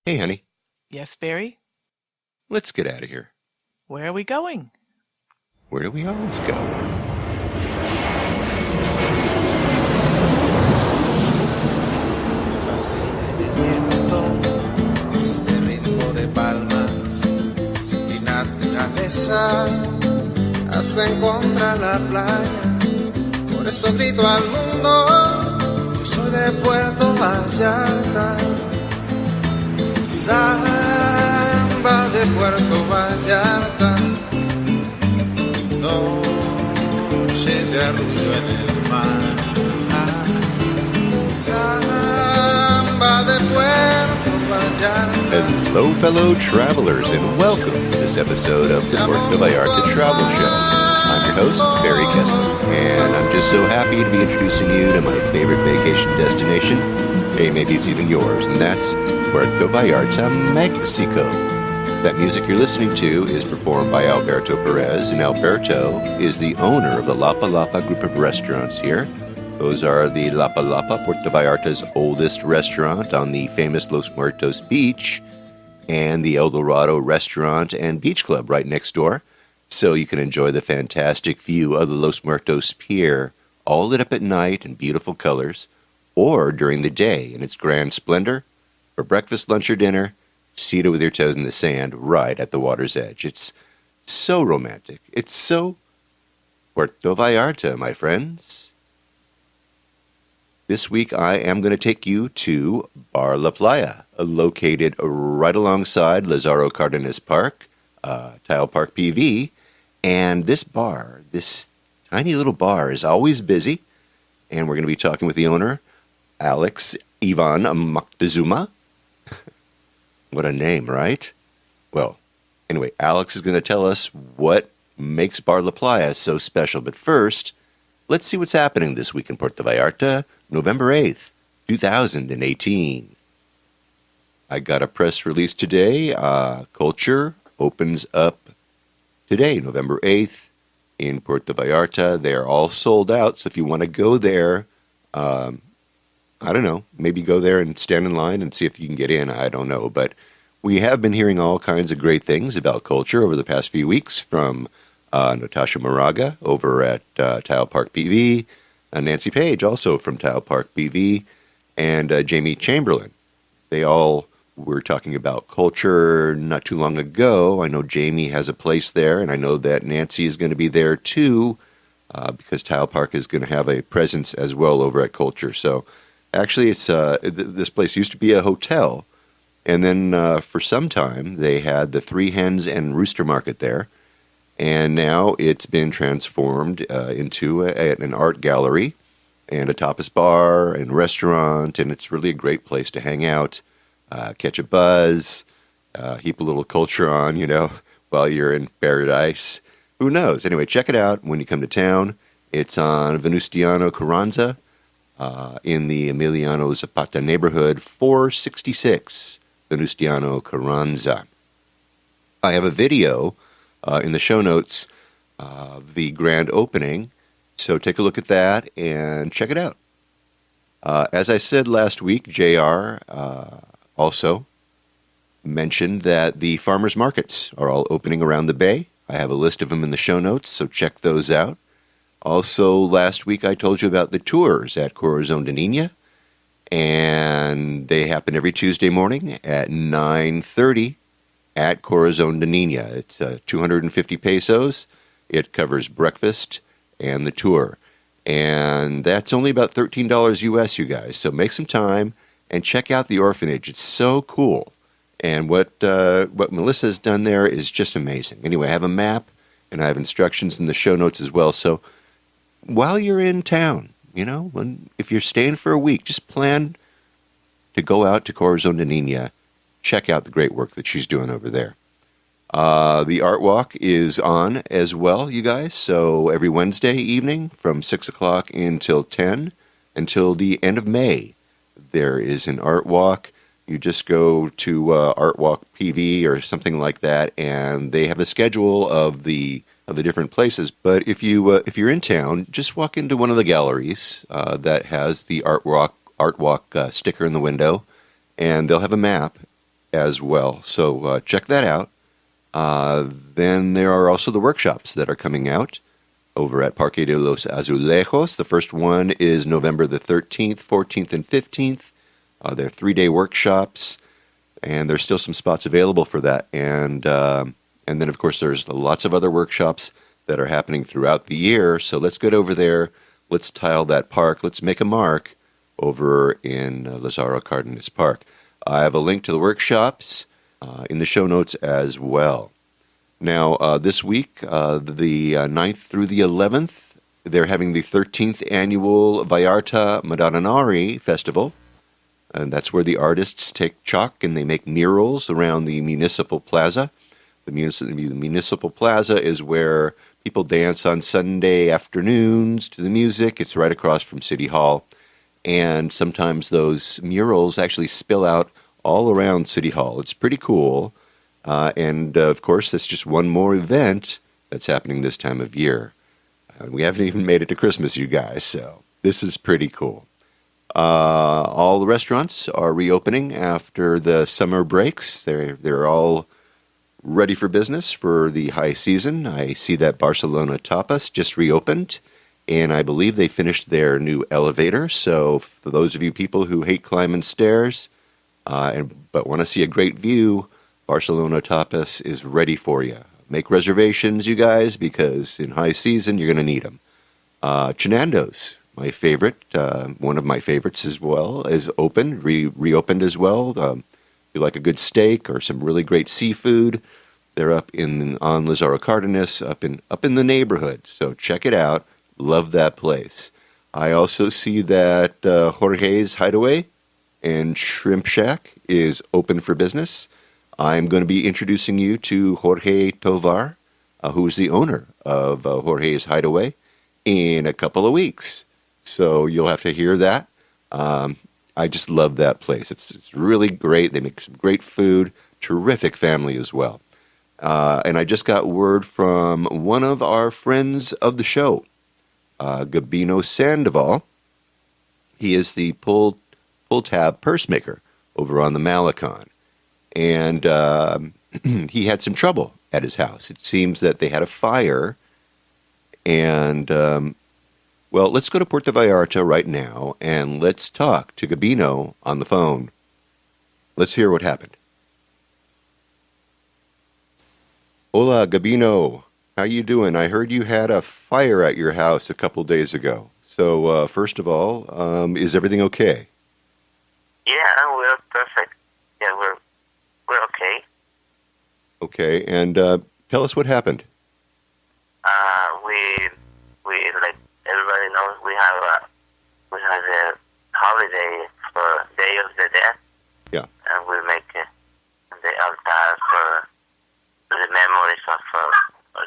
Hey, honey, Yes, Barry? let's get out of here. Where are we going? Where do we always go? Fascina el viento, este ritmo de palmas, sin mi naturaleza, hasta encontrar la playa. Por eso grito al mundo, yo soy de Puerto Vallarta. Samba de Puerto Vallarta, noche de arrullo en el mar. Samba de Puerto Vallarta. Hello, fellow travelers, and welcome to this episode of the Puerto Vallarta Travel Show. I'm your host, Barry Kessler, and I'm just so happy to be introducing you to my favorite vacation destination. Hey, maybe it's even yours, and that's Puerto Vallarta, Mexico. That music you're listening to is performed by Alberto Perez, and Alberto is the owner of the Lapa Lapa group of restaurants here. Those are the Lapa Lapa, Puerto Vallarta's oldest restaurant on the famous Los Muertos beach, and the El Dorado restaurant and beach club right next door. So you can enjoy the fantastic view of the Los Muertos pier, all lit up at night in beautiful colors, or during the day in its grand splendor, for breakfast, lunch, or dinner, seated with your toes in the sand right at the water's edge. It's so romantic. It's so Puerto Vallarta, my friends. This week, I am going to take you to Bar La Playa, located right alongside Lazaro Cardenas Park, Tile Park PV. And this bar, this tiny little bar, is always busy. And we're going to be talking with the owner, Alex Ivan Moctezuma. What a name, right? Well, anyway, Alex is going to tell us what makes Bar La Playa so special. But first, let's see what's happening this week in Puerto Vallarta, November 8th, 2018. I got a press release today. Culture opens up today, November 8th, in Puerto Vallarta. They're all sold out, so if you want to go there, I don't know, maybe go there and stand in line and see if you can get in. I don't know, but we have been hearing all kinds of great things about Culture over the past few weeks from Natasha Moraga over at Tile Park PV, Nancy Page also from Tile Park PV, and Jamie Chamberlain. They all were talking about Culture not too long ago. I know Jamie has a place there, and I know that Nancy is going to be there too, because Tile Park is going to have a presence as well over at Culture. So actually, it's this place used to be a hotel, and then for some time they had the Three Hens and Rooster Market there. And now it's been transformed into an art gallery and a tapas bar and restaurant, and it's really a great place to hang out, catch a buzz, heap a little culture on, while you're in paradise. Who knows? Anyway, check it out when you come to town. It's on Venustiano Carranza in the Emiliano Zapata neighborhood, 466 Venustiano Carranza. I have a video in the show notes of the grand opening, so take a look at that and check it out. As I said last week, JR also mentioned that the farmers markets are all opening around the bay. I have a list of them in the show notes, so check those out. Also, last week I told you about the tours at Corazon de Niña, and they happen every Tuesday morning at 9:30 at Corazon de Niña. It's 250 pesos. It covers breakfast and the tour. And that's only about $13 US, you guys. So make some time and check out the orphanage. It's so cool. And what Melissa's done there is just amazing. Anyway, I have a map and I have instructions in the show notes as well. So while you're in town, if you're staying for a week, just plan to go out to Corazon de Niña. Check out the great work that she's doing over there. The art walk is on as well, you guys. So every Wednesday evening from 6 o'clock until 10, until the end of May, there is an art walk. You just go to Art Walk PV or something like that, and they have a schedule of the different places. But if you're in town, just walk into one of the galleries that has the Art Walk sticker in the window, and they'll have a map. as well. So check that out. Then there are also the workshops that are coming out over at Parque de los Azulejos. The first one is November the 13th, 14th, and 15th. They're 3-day workshops, and there's still some spots available for that. And then, of course, there's lots of other workshops that are happening throughout the year. So let's get over there. Let's tile that park. Let's make a mark over in Lazaro Cardenas Park. I have a link to the workshops in the show notes as well. Now, this week, the 9th through the 11th, they're having the 13th annual Vallarta Madonnari Festival. And that's where the artists take chalk and they make murals around the municipal plaza. The municipal plaza is where people dance on Sunday afternoons to the music. It's right across from City Hall. And sometimes those murals actually spill out all around City Hall. It's pretty cool. And, of course, that's just one more event that's happening this time of year. We haven't even made it to Christmas, you guys, so this is pretty cool. All the restaurants are reopening after the summer breaks. They're all ready for business for the high season. I see that Barcelona Tapas just reopened, and I believe they finished their new elevator. So for those of you people who hate climbing stairs but want to see a great view, Barcelona Tapas is ready for you. Make reservations, you guys, because in high season you're going to need them. Chenando's, my favorite, one of my favorites as well, is open, reopened as well. You like a good steak or some really great seafood, they're up on Lazaro Cardenas, up in the neighborhood. So check it out. Love that place. I also see that Jorge's Hideaway and Shrimp Shack is open for business. I'm going to be introducing you to Jorge Tovar, who is the owner of Jorge's Hideaway, in a couple of weeks. So you'll have to hear that. I just love that place. It's really great. They make some great food. Terrific family as well. And I just got word from one of our friends of the show, Gabino Sandoval. He is the pull tab purse maker over on the Malecon. And he had some trouble at his house. It seems that they had a fire. And, well, let's go to Puerto Vallarta right now, and let's talk to Gabino on the phone. Let's hear what happened. Hola, Gabino. How you doing? I heard you had a fire at your house a couple days ago. So, first of all, is everything okay? Yeah, we're perfect. Yeah, we're okay. Okay, and tell us what happened. We like everybody knows we have a holiday for Day of the Dead. Yeah. And we make the altar for the memories of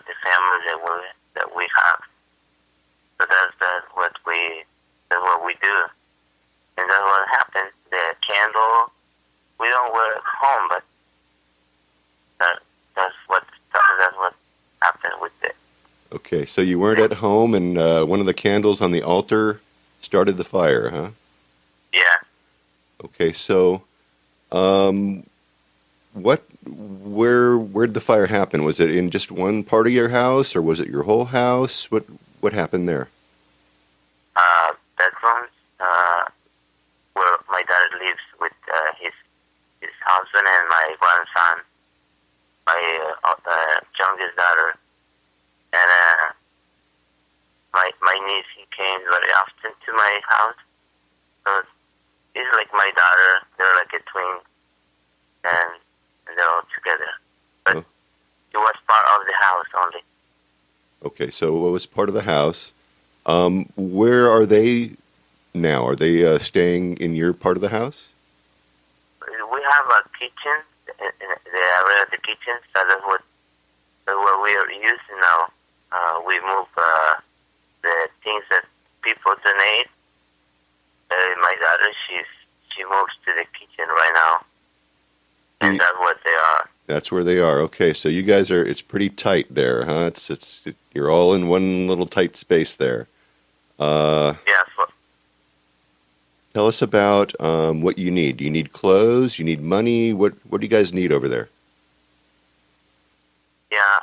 the family that we have. So that's what we do, and that's what happened. The candle we don't wear at home, but that's what happened with it. Okay, so you weren't at home, and one of the candles on the altar started the fire, huh? Yeah. Okay, so where'd the fire happen? Was it in just one part of your house, or was it your whole house? What happened there? Bedrooms, where my dad lives with his husband and my grandson, my youngest daughter, and my niece. He came very often to my house. So he's like my daughter. They're like a twin, and they're all together. But it was part of the house only. Okay, so it was part of the house. Where are they now? Are they staying in your part of the house? We have a kitchen, in the area of the kitchen, so that's what we are using now. We move the things that people donate. My daughter, she moves to the kitchen right now, and that's what they are. That's where they are. Okay, so you guys it's pretty tight there, huh? You're all in one little tight space there. Yeah. Tell us about what you need. Do you need clothes? You need money? What do you guys need over there? Yeah,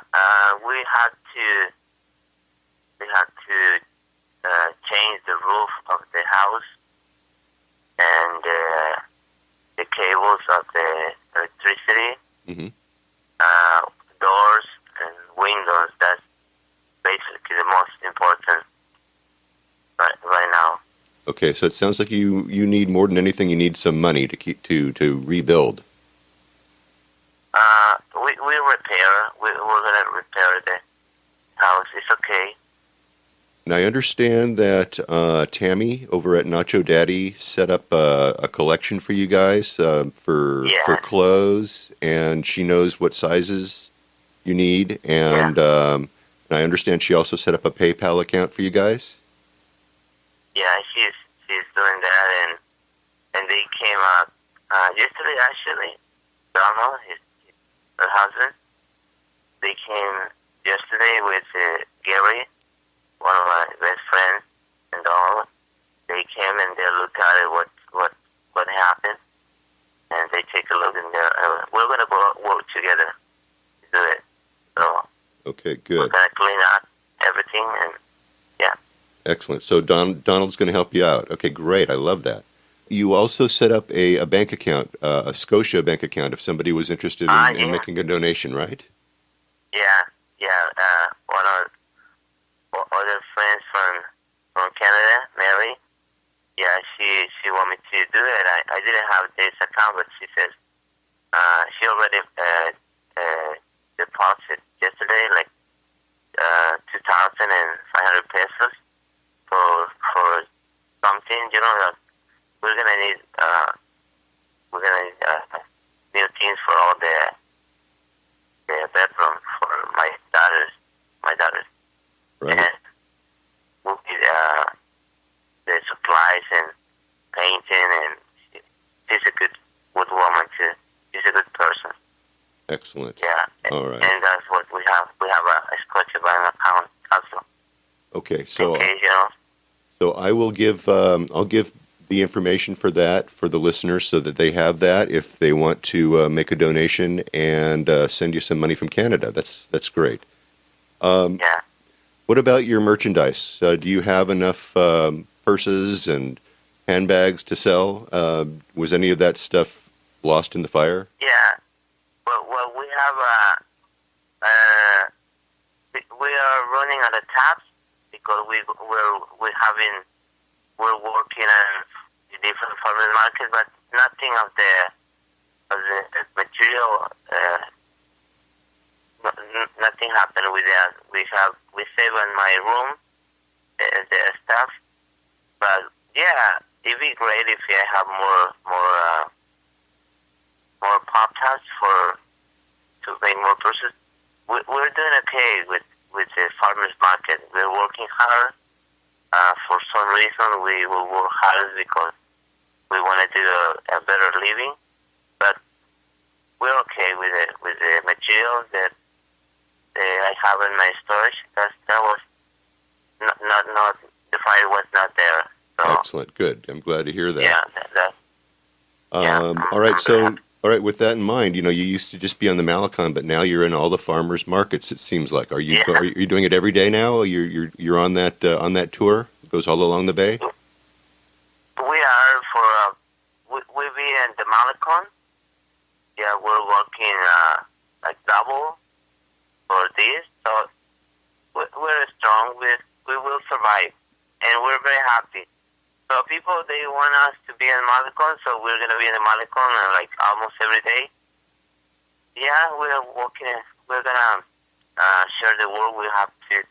we had to change the roof of the house and the cables of the electricity, Mm-hmm. doors and windows. That's basically the most important right now. Okay, so it sounds like you need more than anything. You need some money to rebuild. We repair. We're gonna repair the house. It's okay. And I understand that Tammy over at Nacho Daddy set up a collection for you guys for clothes, and she knows what sizes you need. And I understand she also set up a PayPal account for you guys. Yeah, she's doing that, and they came up yesterday actually. Donald, her husband, they came yesterday with Gary, one of my best friends, and all. They came and they looked at it, what happened, and they take a look, and we're gonna go work together to do it. So Okay, we're good. gonna clean up everything, and yeah. Excellent. So Donald's going to help you out. Okay, great. I love that. You also set up a bank account, a Scotia bank account, if somebody was interested in making a donation, right? Yeah. One of other friends from Canada, Mary. Yeah, she wanted me to do it. I didn't have this account, but she says she already deposited yesterday, like 2,500 pesos for something. You know, that we're gonna need new things for all the bedroom for my daughters. Right. And we'll need the supplies and painting, and she's a good woman too. She's a good person. Excellent. Yeah. All right. And that's what we have. We have a Scotia bank account also. Okay, so In case, you know. so I will give I'll give the information for that for the listeners so that they have that if they want to make a donation and send you some money from Canada. That's great. Yeah. What about your merchandise? Do you have enough purses and handbags to sell? Was any of that stuff lost in the fire? Yeah. Well, we have we are running out of taps because we're working on the different farmers market, but nothing of the material. Nothing happened with that. We save on my room the stuff, but yeah, it'd be great if I have more pop tarts to make more purses. We're doing okay with the farmers market. We're working hard. For some reason, we will work hard because we want to do a better living. But we're okay with the materials that I have in my storage. That was not the fire was not there. So, Excellent. Good. I'm glad to hear that. Yeah. All right. So, all right. With that in mind, you used to just be on the Malecon, but now you're in all the farmers markets. It seems like. Are you doing it every day now? You're on that tour? It goes all along the bay. We are we be in the Malecon. Yeah, we're working like double for this, so we're strong. We will survive, and we're very happy. So people, they want us to be in Malecon, so we're going to be in the Malecon like almost every day. Yeah, we're working. We're going to share the work. We have to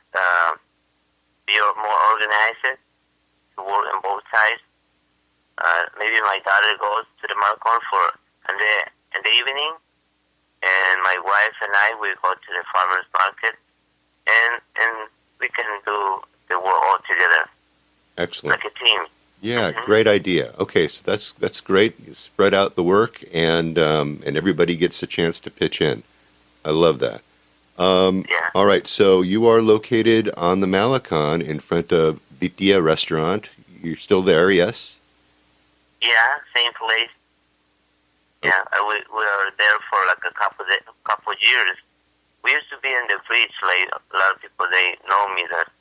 be more organized to work on both sides. Maybe my daughter goes to the Malecon in the evening, and my wife and I will go to the farmers market, and we can do the work all together. Excellent. Like a team. Yeah, great idea. Okay, so that's great. You spread out the work, and everybody gets a chance to pitch in. I love that. Yeah. All right, so you are located on the Malecon in front of Vitia Restaurant. You're still there, yes? Yeah, same place. Yeah, we are there for like a couple years. We used to be in the bridge. Like a lot of people, they know me that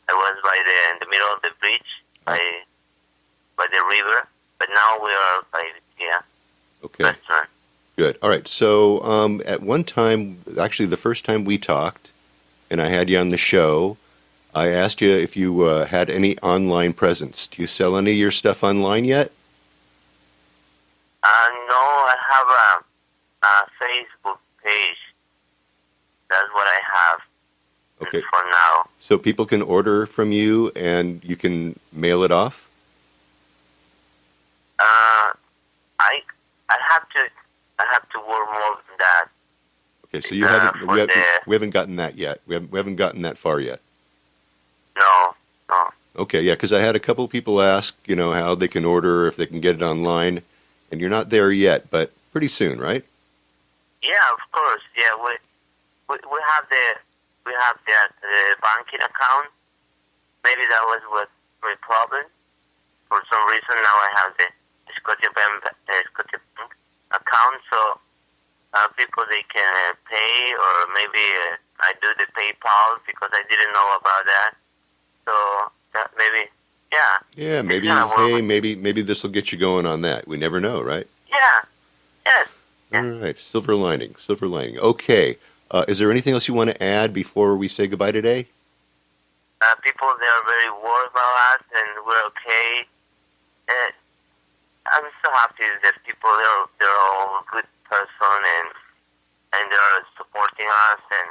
I was in the middle of the bridge by the river. But now we are Okay. restaurant. Good. All right. So at one time, actually the first time we talked, and I had you on the show, I asked you if you had any online presence. Do you sell any of your stuff online yet? No, I have a Facebook page. That's what I have. Okay. For now. So people can order from you and you can mail it off? I have to work more than that. Okay, so you haven't we haven't gotten that yet. We haven't gotten that far yet. No. Okay, yeah, because I had a couple of people ask, how they can order, if they can get it online, and you're not there yet, but pretty soon, right? Yeah, of course. Yeah, we have the banking account. Maybe that was what my problem. For some reason, now I have the Scotiabank account, so people they can pay, or maybe I do the PayPal because I didn't know about that. So that maybe, yeah. Yeah, maybe. Hey, maybe this will get you going on that. We never know, right? Yeah. Yes. All right. Silver lining. Okay. Is there anything else you want to add before we say goodbye today? People, they are very worried about us, and we're okay. I'm so happy that people, they're all good person, and they're supporting us, and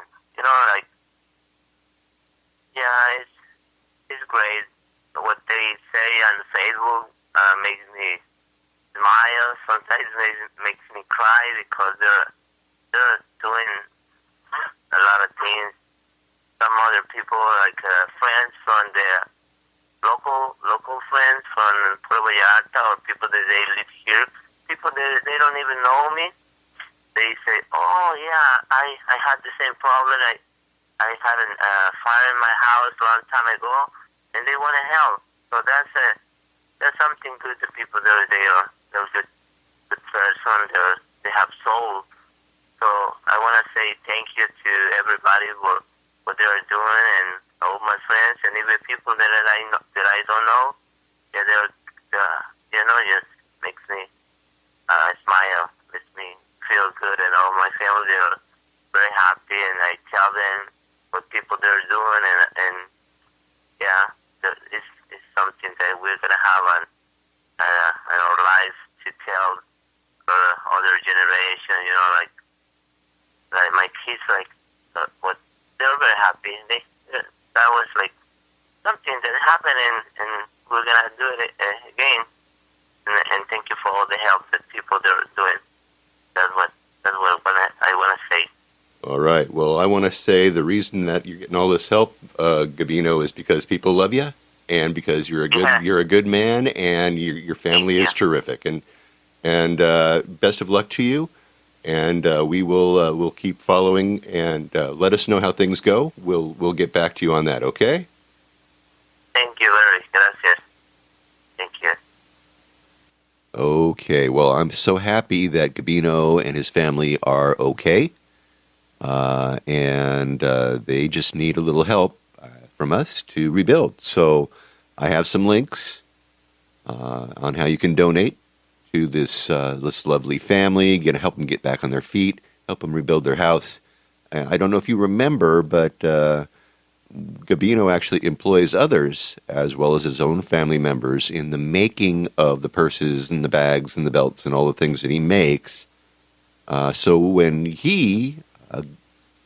it's great. What they say on Facebook makes me smile. Sometimes makes me cry because they're doing a lot of things. Some other people, like friends from the local friends from Puerto Vallarta, or people that they live here, people that they don't even know me. They say, "Oh yeah, I had the same problem. I had a fire in my house a long time ago, and they want to help." So that's something good to people. They're good person. They have soul. So I want to say thank you to everybody for what they are doing, and all my friends, and even people that I don't know. Yeah, just makes me smile, makes me feel good, and all my family, they're very happy, and I tell them what people they're doing, and it's something that we're gonna have in our life to tell for other generation. Like my kids, what they're very happy. That was like something that happened, and we're gonna do it again. And thank you for all the help that people they're doing. That's what I want to say. All right. Well, I want to say the reason that you're getting all this help, Gabino, is because people love you, and because you're a good man, and your family is terrific. And best of luck to you. And we'll keep following, and let us know how things go. We'll get back to you on that. Okay. Thank you very much. Gracias. Thank you. Okay. Well, I'm so happy that Gabino and his family are okay. And they just need a little help from us to rebuild. So I have some links on how you can donate to this lovely family, help them get back on their feet, help them rebuild their house. I don't know if you remember, but Gabino actually employs others, as well as his own family members, in the making of the purses and the bags and the belts and all the things that he makes. So when he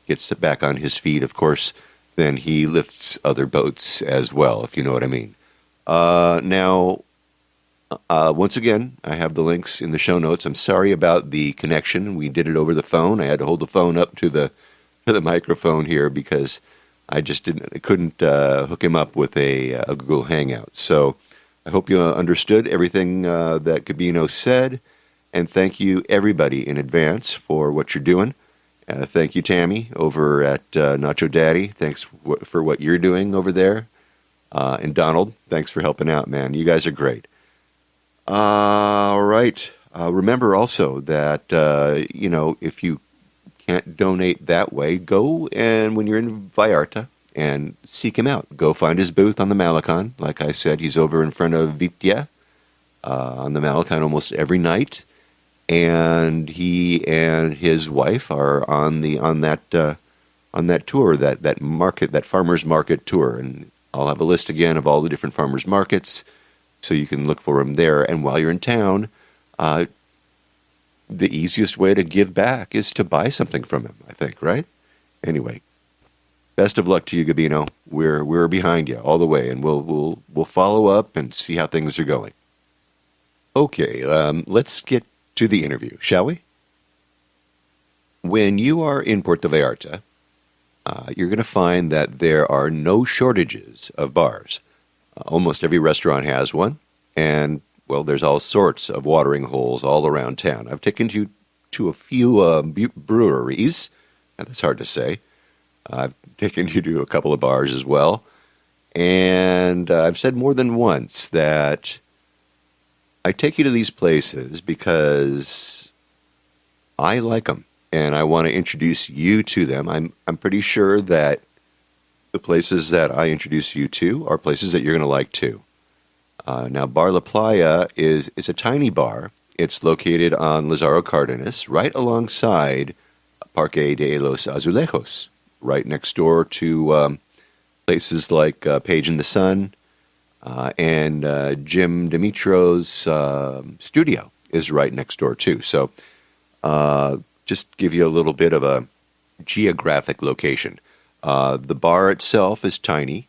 gets back on his feet, of course, then he lifts other boats as well, if you know what I mean. Now, once again, I have the links in the show notes. I'm sorry about the connection. We did it over the phone. I had to hold the phone up to the microphone here because I just couldn't hook him up with a Google Hangout. So I hope you understood everything that Gabino said, and thank you everybody in advance for what you're doing. Thank you, Tammy, over at Nacho Daddy. Thanks for what you're doing over there. And Donald, thanks for helping out, man. You guys are great. All right. Remember also that, if you can't donate that way, go and when you're in Vallarta and seek him out. Go find his booth on the Malecon. Like I said, he's over in front of Vitia on the Malecon almost every night. And he and his wife are on that tour, that farmers market tour. And I'll have a list again of all the different farmers markets, so you can look for him there. And while you're in town, the easiest way to give back is to buy something from him, I think, right? Anyway, best of luck to you, Gabino. We're behind you all the way, and we'll follow up and see how things are going. Okay, let's get to the interview, shall we? When you are in Puerto Vallarta, you're going to find that there are no shortages of bars. Almost every restaurant has one, and, well, there's all sorts of watering holes all around town. I've taken you to a few breweries, and that's hard to say. I've taken you to a couple of bars as well, and I've said more than once that I take you to these places because I like them, and I want to introduce you to them. I'm pretty sure that the places that I introduce you to are places that you're going to like too. Now, Bar La Playa is a tiny bar. It's located on Lazaro Cardenas, right alongside Parque de Los Azulejos, right next door to places like Page and the Sun, and Jim Demetrio's studio is right next door too. So just give you a little bit of a geographic location. The bar itself is tiny.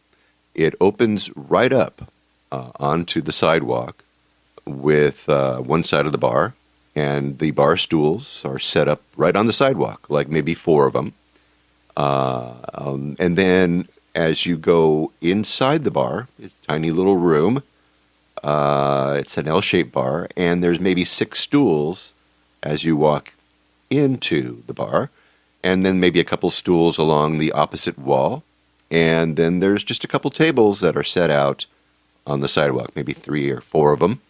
It opens right up onto the sidewalk with one side of the bar, and the bar stools are set up right on the sidewalk, like maybe 4 of them. And then as you go inside the bar, it's a tiny little room. It's an L-shaped bar, and there's maybe 6 stools as you walk into the bar, and then maybe a couple stools along the opposite wall, and then there's just a couple tables that are set out on the sidewalk, maybe 3 or 4 of them.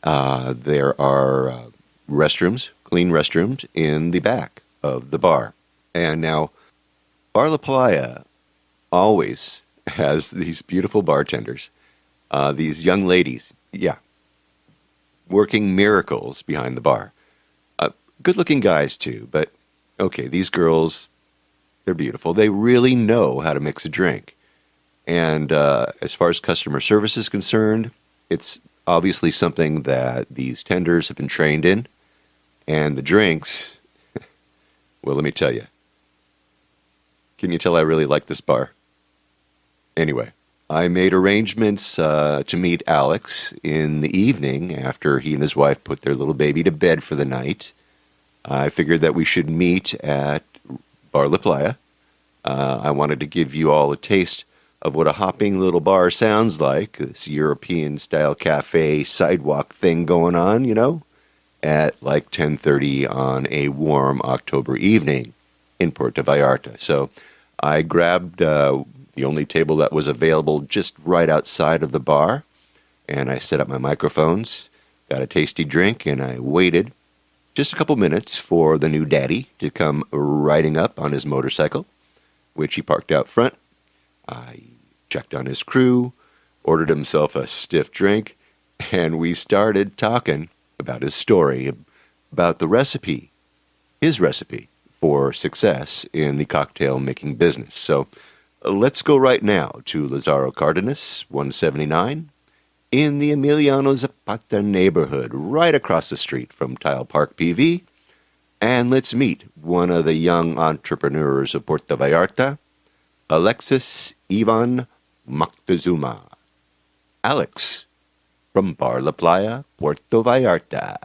There are restrooms, clean restrooms, in the back of the bar. And now, Bar La Playa always has these beautiful bartenders, these young ladies, working miracles behind the bar. Good-looking guys, too, but okay, these girls, they're beautiful. They really know how to mix a drink. And as far as customer service is concerned, it's obviously something that these tenders have been trained in. And the drinks, well, let me tell you. Can you tell I really like this bar? Anyway, I made arrangements to meet Alex in the evening after he and his wife put their little baby to bed for the night. I figured that we should meet at Bar La Playa. I wanted to give you all a taste of what a hopping little bar sounds like, this European-style cafe sidewalk thing going on, at like 10:30 on a warm October evening in Puerto Vallarta. So I grabbed the only table that was available just right outside of the bar, and I set up my microphones, got a tasty drink, and I waited just a couple minutes for the new daddy to come riding up on his motorcycle, which he parked out front. I checked on his crew, ordered himself a stiff drink, and we started talking about his story, about the recipe, his recipe for success in the cocktail-making business. So let's go right now to Lazaro Cardenas, 179, in the Emiliano Zapata neighborhood, right across the street from Tile Park PV. And let's meet one of the young entrepreneurs of Puerto Vallarta, Alex Ivan Moctezuma. Alex, from Bar La Playa, Puerto Vallarta.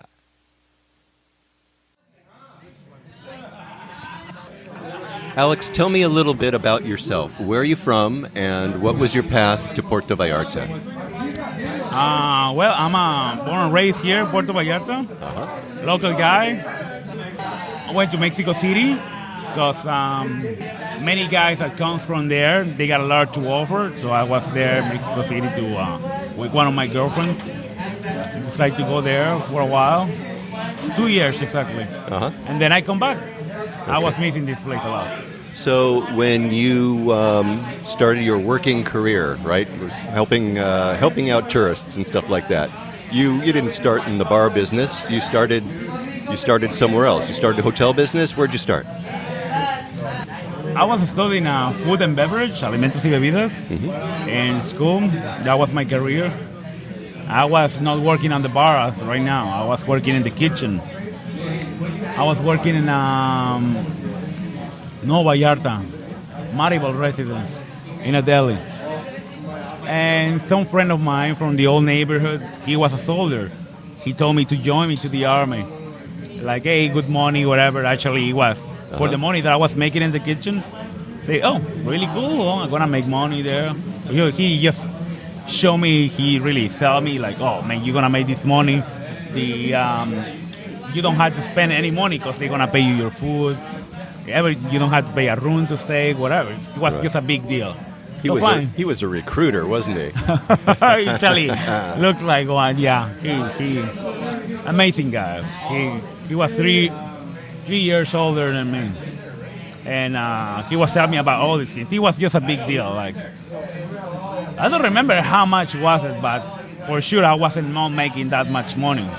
Alex, tell me a little bit about yourself. Where are you from, and what was your path to Puerto Vallarta? Well, I'm born and raised here, Puerto Vallarta. Local guy. I went to Mexico City because many guys that comes from there, they got a lot to offer. So I was there in Mexico City with one of my girlfriends. decided to go there for a while. 2 years exactly. Uh-huh. And then I come back. I was missing this place a lot. So when you started your working career, right, helping out tourists and stuff like that, you didn't start in the bar business. You started somewhere else. You started a hotel business. Where'd you start? I was studying food and beverage, alimentos y bebidas, in school. That was my career. I was not working on the bar as right now. I was working in the kitchen. I was working in Vallarta, Maribel residence, in a deli. And some friend of mine from the old neighborhood, he was a soldier. He told me to join me to the army. Like, hey, good money, whatever. Actually, it was for the money that I was making in the kitchen. Say, oh, really cool. Oh, I'm gonna make money there. He just showed me. He really sell me like, oh man, you're gonna make this money. You don't have to spend any money because they're gonna pay you your food. You don't have to pay a room to stay, whatever. It was just a big deal. He was a recruiter, wasn't he? Actually, looked like one. Yeah, he amazing guy. He was three years older than me, and he was telling me about all these things. He was just a big deal. Like, I don't remember how much was it, but for sure I wasn't not making that much money.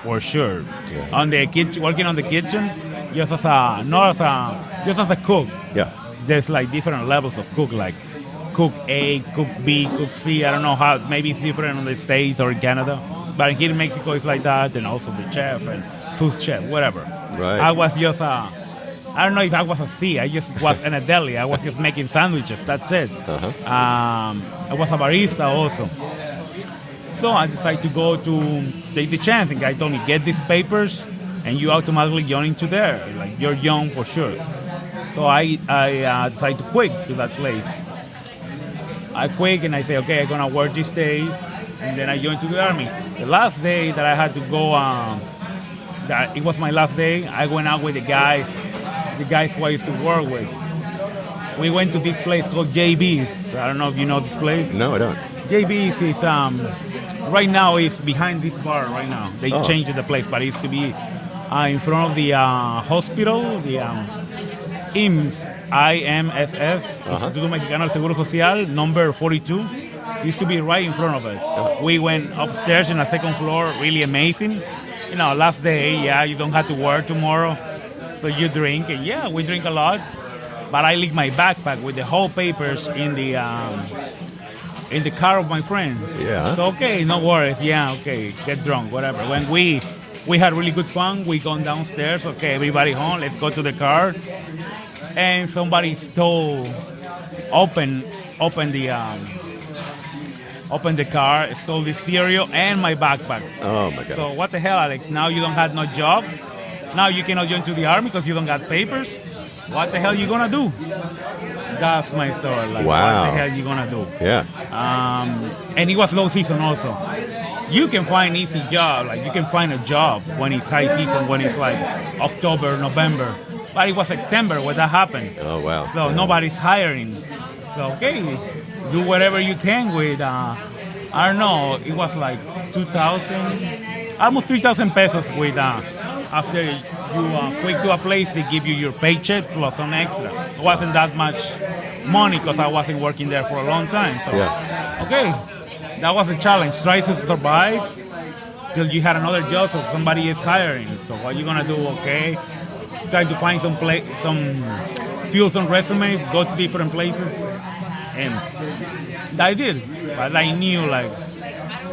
For sure, on the kitchen, working on the kitchen, just as a cook. Yeah. There's like different levels of cook, like cook A, cook B, cook C. I don't know how. Maybe it's different in the States or in Canada, but here in Mexico it's like that. And also the chef and sous chef, whatever. Right. I was just I don't know if I was a C. I just was in a deli. I was just making sandwiches. That's it. I was a barista also. So I decided to go to take the chance. And the guy told me, get these papers, and you automatically join into there. Like, you're young for sure. So I decided to quit to that place. I quit and I say, okay, I'm gonna work these days, and then I joined to the army. The last day that I had to go, that it was my last day, I went out with the guys who I used to work with. We went to this place called JB's. I don't know if you know this place. No, I don't. JB's is right now is behind this bar right now. They changed the place, but it used to be in front of the hospital, the IMSS, Instituto Mexicano del Seguro Social, number 42. It used to be right in front of it. We went upstairs in the second floor, really amazing. You know, last day, you don't have to work tomorrow, so you drink, and we drink a lot. But I leave my backpack with the whole papers in the car of my friend. Yeah. So okay, no worries. Yeah, okay, get drunk, whatever. When we had really good fun, we gone downstairs. Okay, everybody home. Let's go to the car. And somebody opened the car, stole the stereo and my backpack. Oh my God. So what the hell, Alex? Now you don't have no job. Now you cannot join to the army because you don't got papers. What the hell you gonna do? That's my story. Like, wow. What the hell you gonna do? Yeah. And it was low season also. You can find easy job, like you can find a job when it's high season, when it's like October, November. But it was September when that happened. Oh wow. So nobody's hiring. So okay, do whatever you can with I don't know, it was like 2,000, almost 3,000 pesos with after you quit to a place, they give you your paycheck plus some extra. It wasn't that much money because I wasn't working there for a long time. So okay, that was a challenge. Try to survive till you had another job so somebody is hiring. So what you gonna do? Okay, try to find fill some resumes, go to different places, and I did. But I knew like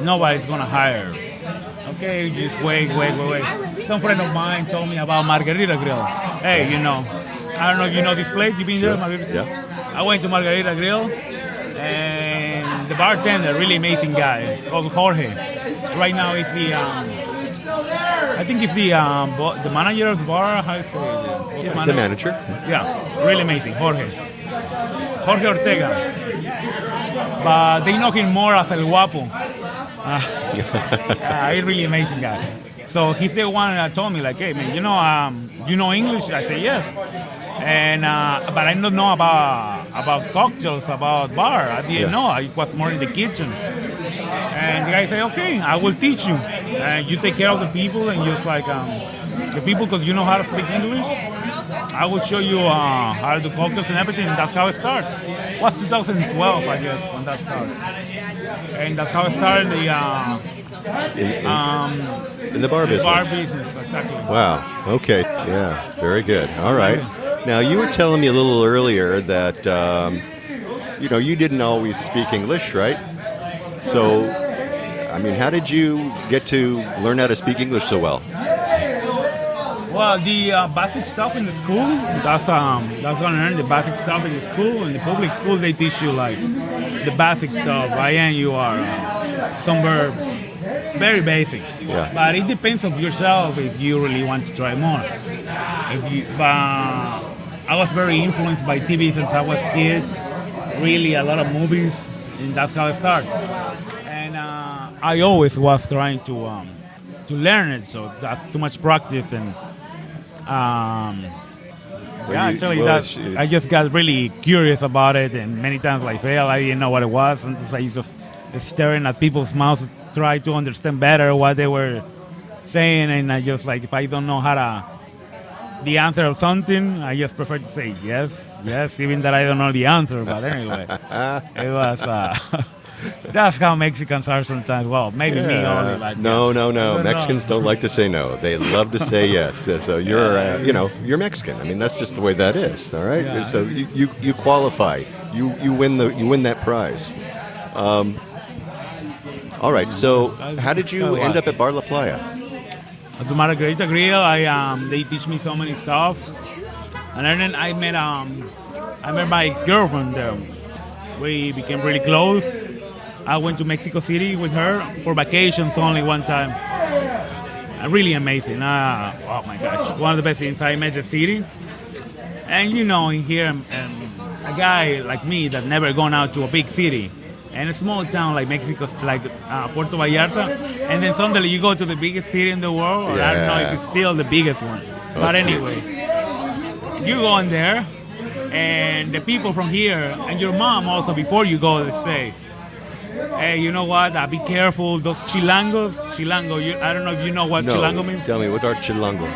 nobody's gonna hire. Okay, just wait. Some friend of mine told me about Margarita Grill. Hey, I don't know if you know this place. You been there, Margarita? Yeah. I went to Margarita Grill, and the bartender, really amazing guy, called Jorge. Right now, he's I think he's the manager of the bar. How do you say it? The manager. Yeah, really amazing, Jorge Ortega. But they know him more as El Guapo. He's really amazing guy. So he's the one that told me like, hey man, you know English? I say yes. And but I don't know about cocktails, about bar. I didn't know. I was more in the kitchen. And the guy said, okay, I will teach you. And you take care of the people and just like the people, because you know how to speak English. I will show you how to do cocktails and everything. And that's how it started. It was 2012, I guess, when that started. And that's how it started In the bar business. bar business, exactly. Wow. Okay. Yeah. Very good. All right. Now, you were telling me a little earlier that, you didn't always speak English, right? So, I mean, how did you get to learn how to speak English so well? Well, the basic stuff in the school, that's gonna learn the basic stuff in the school. In the public school, they teach you like the basic stuff. I am, you are, some verbs, very basic. Yeah. But it depends of yourself if you really want to try more. I was very influenced by TV since I was a kid. Really, a lot of movies, and that's how I started. And I always was trying to learn it, so that's too much practice and. I just got really curious about it, and many times I failed. I didn't know what it was, and I was just staring at people's mouths to try to understand better what they were saying, and I just like, if I don't know the answer of something, I just prefer to say yes, even that I don't know the answer. But anyway, it was. That's how Mexicans are sometimes. Well, maybe me only. Like No. Mexicans don't like to say no. They love to say yes. So you're, you're Mexican. I mean, that's just the way that is. All right. Yeah. So you qualify. You win that prize. All right. So how did you end up at Bar La Playa? At the Margarita Grill, they teach me so many stuff, and then I met my ex-girlfriend there. We became really close. I went to Mexico City with her for vacations only one time. Really amazing. Oh my gosh. One of the best things. I met the city. And here, a guy like me that never gone out to a big city and a small town like Mexico, like Puerto Vallarta, and then suddenly you go to the biggest city in the world, or I don't know if it's still the biggest one. But anyway, you go in there, and the people from here, and your mom also, before you go, they say, hey, you know what? Be careful. Those chilangos. Chilango. I don't know if you know what chilango means. Tell me, what are chilango?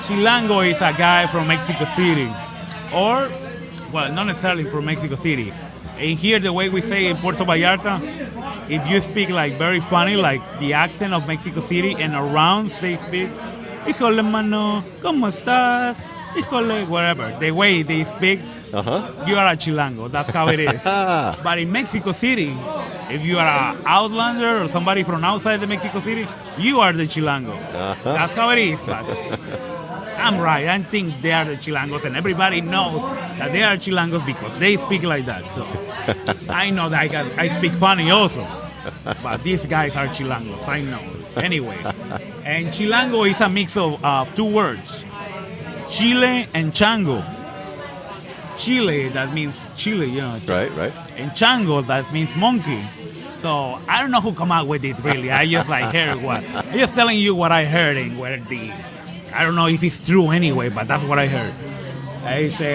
Chilango is a guy from Mexico City. Or, well, not necessarily from Mexico City. And here, the way we say in Puerto Vallarta, if you speak like very funny, like the accent of Mexico City, and around they speak, híjole, mano, ¿cómo estás? Híjole, whatever. The way they speak, you are a chilango. That's how it is. But in Mexico City, if you are an outlander or somebody from outside the Mexico City, you are the chilango. That's how it is. But I'm right. I think they are the chilangos, and everybody knows that they are chilangos because they speak like that. So I know that I speak funny also. But these guys are chilangos. I know. Anyway, and chilango is a mix of two words. Chile and chango. Chile, that means Chile, Right. And chango, that means monkey. So I don't know who come out with it really. I just heard I'm just telling you what I heard and where I don't know if it's true anyway, but that's what I heard. I say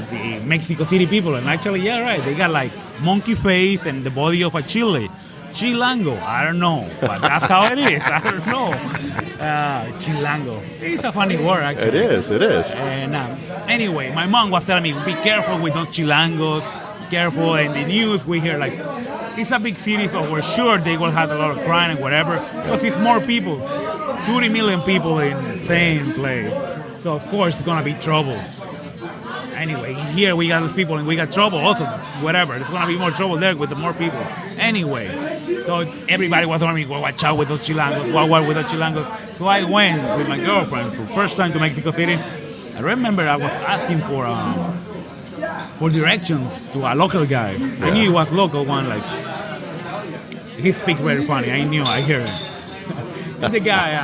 the Mexico City people, and actually, yeah, right. They got like monkey face and the body of a Chile. Chilango, I don't know, but that's how it is. I don't know. Chilango. It's a funny word, actually. It is. And anyway, my mom was telling me, be careful with those chilangos, careful. And the news we hear, like, it's a big city, so we're sure they will have a lot of crime and whatever, because it's more people, 30 million people in the same place. So, of course, it's going to be trouble. Anyway, here we got those people and we got trouble also, whatever. There's going to be more trouble there with the more people. Anyway, so everybody was telling me, well, watch out with those chilangos, what with those chilangos. So I went with my girlfriend for first time to Mexico City. I remember I was asking for directions to a local guy. Yeah. I knew he was local one, like, he speak very funny. I hear him. And the guy,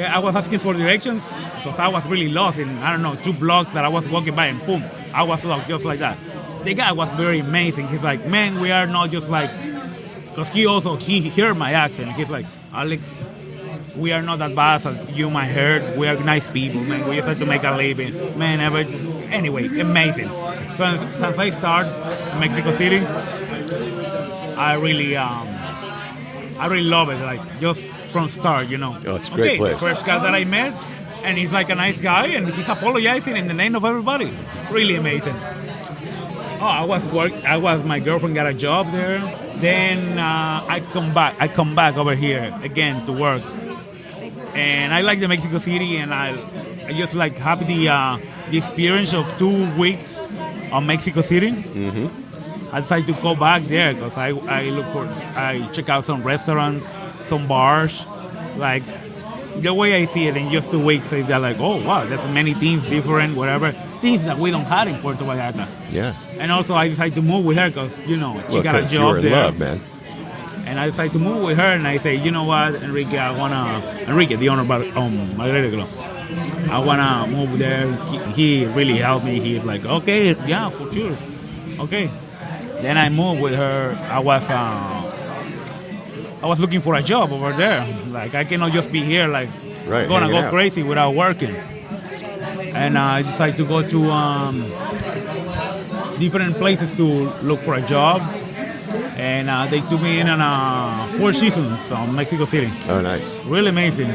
I was asking for directions because I was really lost in, 2 blocks that I was walking by and boom, I was lost just like that. The guy was very amazing. He's like, man, we are not just like, because he heard my accent. He's like, Alex, we are not that bad as you might heard. We are nice people, man. We just have to make a living. Man, anyway, amazing. So since I started in Mexico City, I really I really love it. Like just from start, you know. Oh, it's a great place. The first guy that I met, and he's like a nice guy, and he's apologizing in the name of everybody. Really amazing. Oh, my girlfriend got a job there. Then I come back over here again to work. And I like the Mexico City, and I just like have the experience of 2 weeks on Mexico City. Mm-hmm. I decided to go back there because I check out some restaurants, some bars. Like the way I see it in just 2 weeks, is that like, oh wow, there's many things different, whatever things that we don't have in Puerto Vallarta. Yeah. And also I decided to move with her because she got a 'cause job you were in there. love, man. And I decided to move with her, and I say, you know what, Enrique, Enrique, the owner of Margarita Grill, I wanna move there. He really helped me. He's like, okay, yeah, for sure, okay. Then I moved with her. I was looking for a job over there. Like I cannot just be here, like Right, gonna hanging go out. crazy without working. And I decided to go to different places to look for a job. And they took me in on 4 seasons on Mexico City. Oh, nice. Really amazing.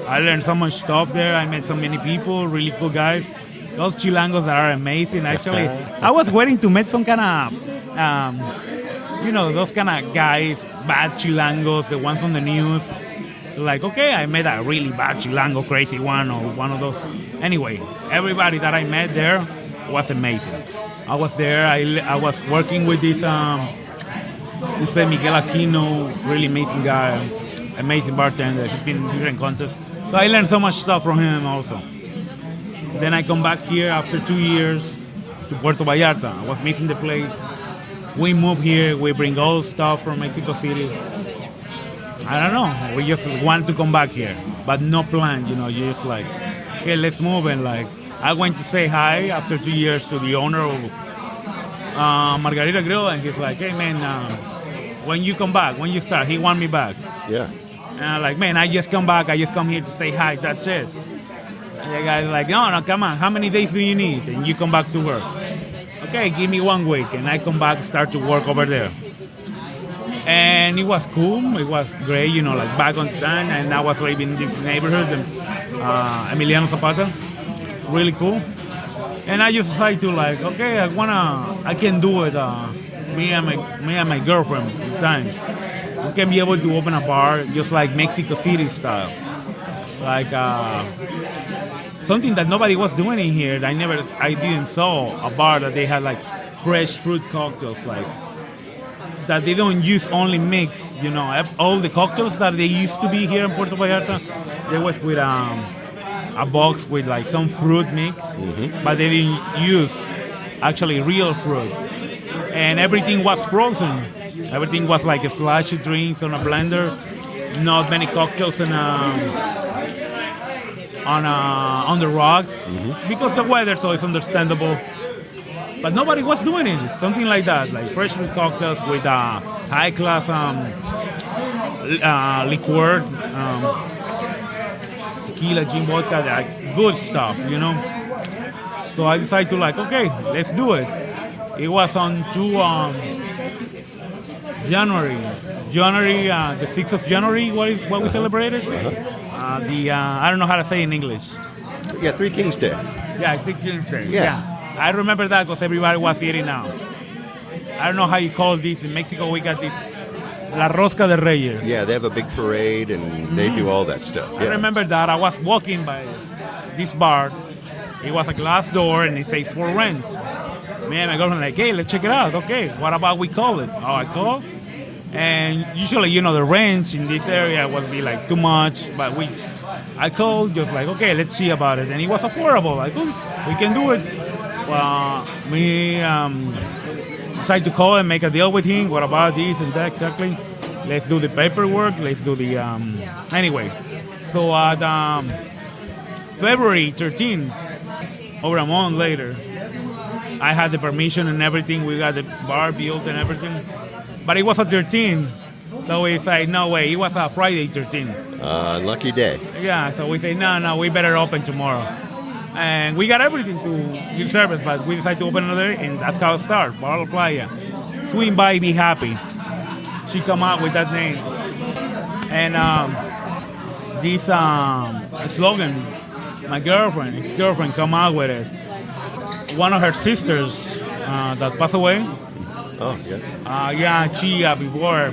I learned so much stuff there. I met so many people, really cool guys. Those chilangos that are amazing, actually. I was waiting to meet some kind of, those kind of guys, bad chilangos, the ones on the news. Like, okay, I met a really bad chilango, crazy one, or one of those. Anyway, everybody that I met there was amazing. I was there. I was working with this Miguel Aquino, really amazing guy, amazing bartender. He's been in different contests. So I learned so much stuff from him also. Then I come back here after 2 years to Puerto Vallarta. I was missing the place. We moved here. We bring all stuff from Mexico City. I don't know. We just want to come back here, but no plan. You just like, okay, let's move. And like, I went to say hi after 2 years to the owner of Margarita Grill, and he's like, hey man, when you come back, when you start, he want me back. Yeah. And I'm like, man, I just come back. I just come here to say hi. That's it. And the guy's like, no, come on. How many days do you need? And you come back to work. Okay, give me 1 week. And I come back, start to work over there. And it was cool. It was great, like back on time. And I was living in this neighborhood, Emiliano Zapata. Really cool. And I just decided to like, okay, I can do it. Me and my girlfriend at the time. We can be able to open a bar just like Mexico City style. Like something that nobody was doing in here. I didn't saw a bar that they had like fresh fruit cocktails, like that they don't use only mix. All the cocktails that they used to be here in Puerto Vallarta, they was with a box with like some fruit mix, but they didn't use actually real fruit. And everything was frozen. Everything was like a slashy drinks on a blender. Not many cocktails on the rocks because the weather, so it's understandable. But nobody was doing it. Something like that, like fresh fruit cocktails with high class liqueur, tequila, gin, vodka, like good stuff, So I decided to like, okay, let's do it. It was on January, the 6th of January, what we celebrated. I don't know how to say in English. Yeah, Three Kings Day. Yeah, Three Kings Day. Yeah. I remember that because everybody was eating now. I don't know how you call this. In Mexico, we got this La Rosca de Reyes. Yeah, they have a big parade and they do all that stuff. I Yeah. remember that. I was walking by this bar. It was a glass door and it says for rent. Me and my girlfriend like, hey, let's check it out. Okay, what about we call it? Oh, I call. And usually, the rent in this area would be like too much, but I called just like, okay, let's see about it. And it was affordable. Like, oh, we can do it. Well, we decided to call and make a deal with him. What about this and that exactly? Let's do the paperwork. Let's do the... Anyway, so at February 13, over a month later, I had the permission and everything. We got the bar built and everything. But it was a 13. So we say, no way. It was a Friday 13. Lucky day. Yeah, so we say, no, we better open tomorrow. And we got everything to give service, but we decided to open another, and that's how it started, Playa. Swing by, be happy. She come out with that name. And this slogan, my girlfriend, ex-girlfriend, come out with it. One of her sisters that passed away. Oh, yeah. Yeah, she before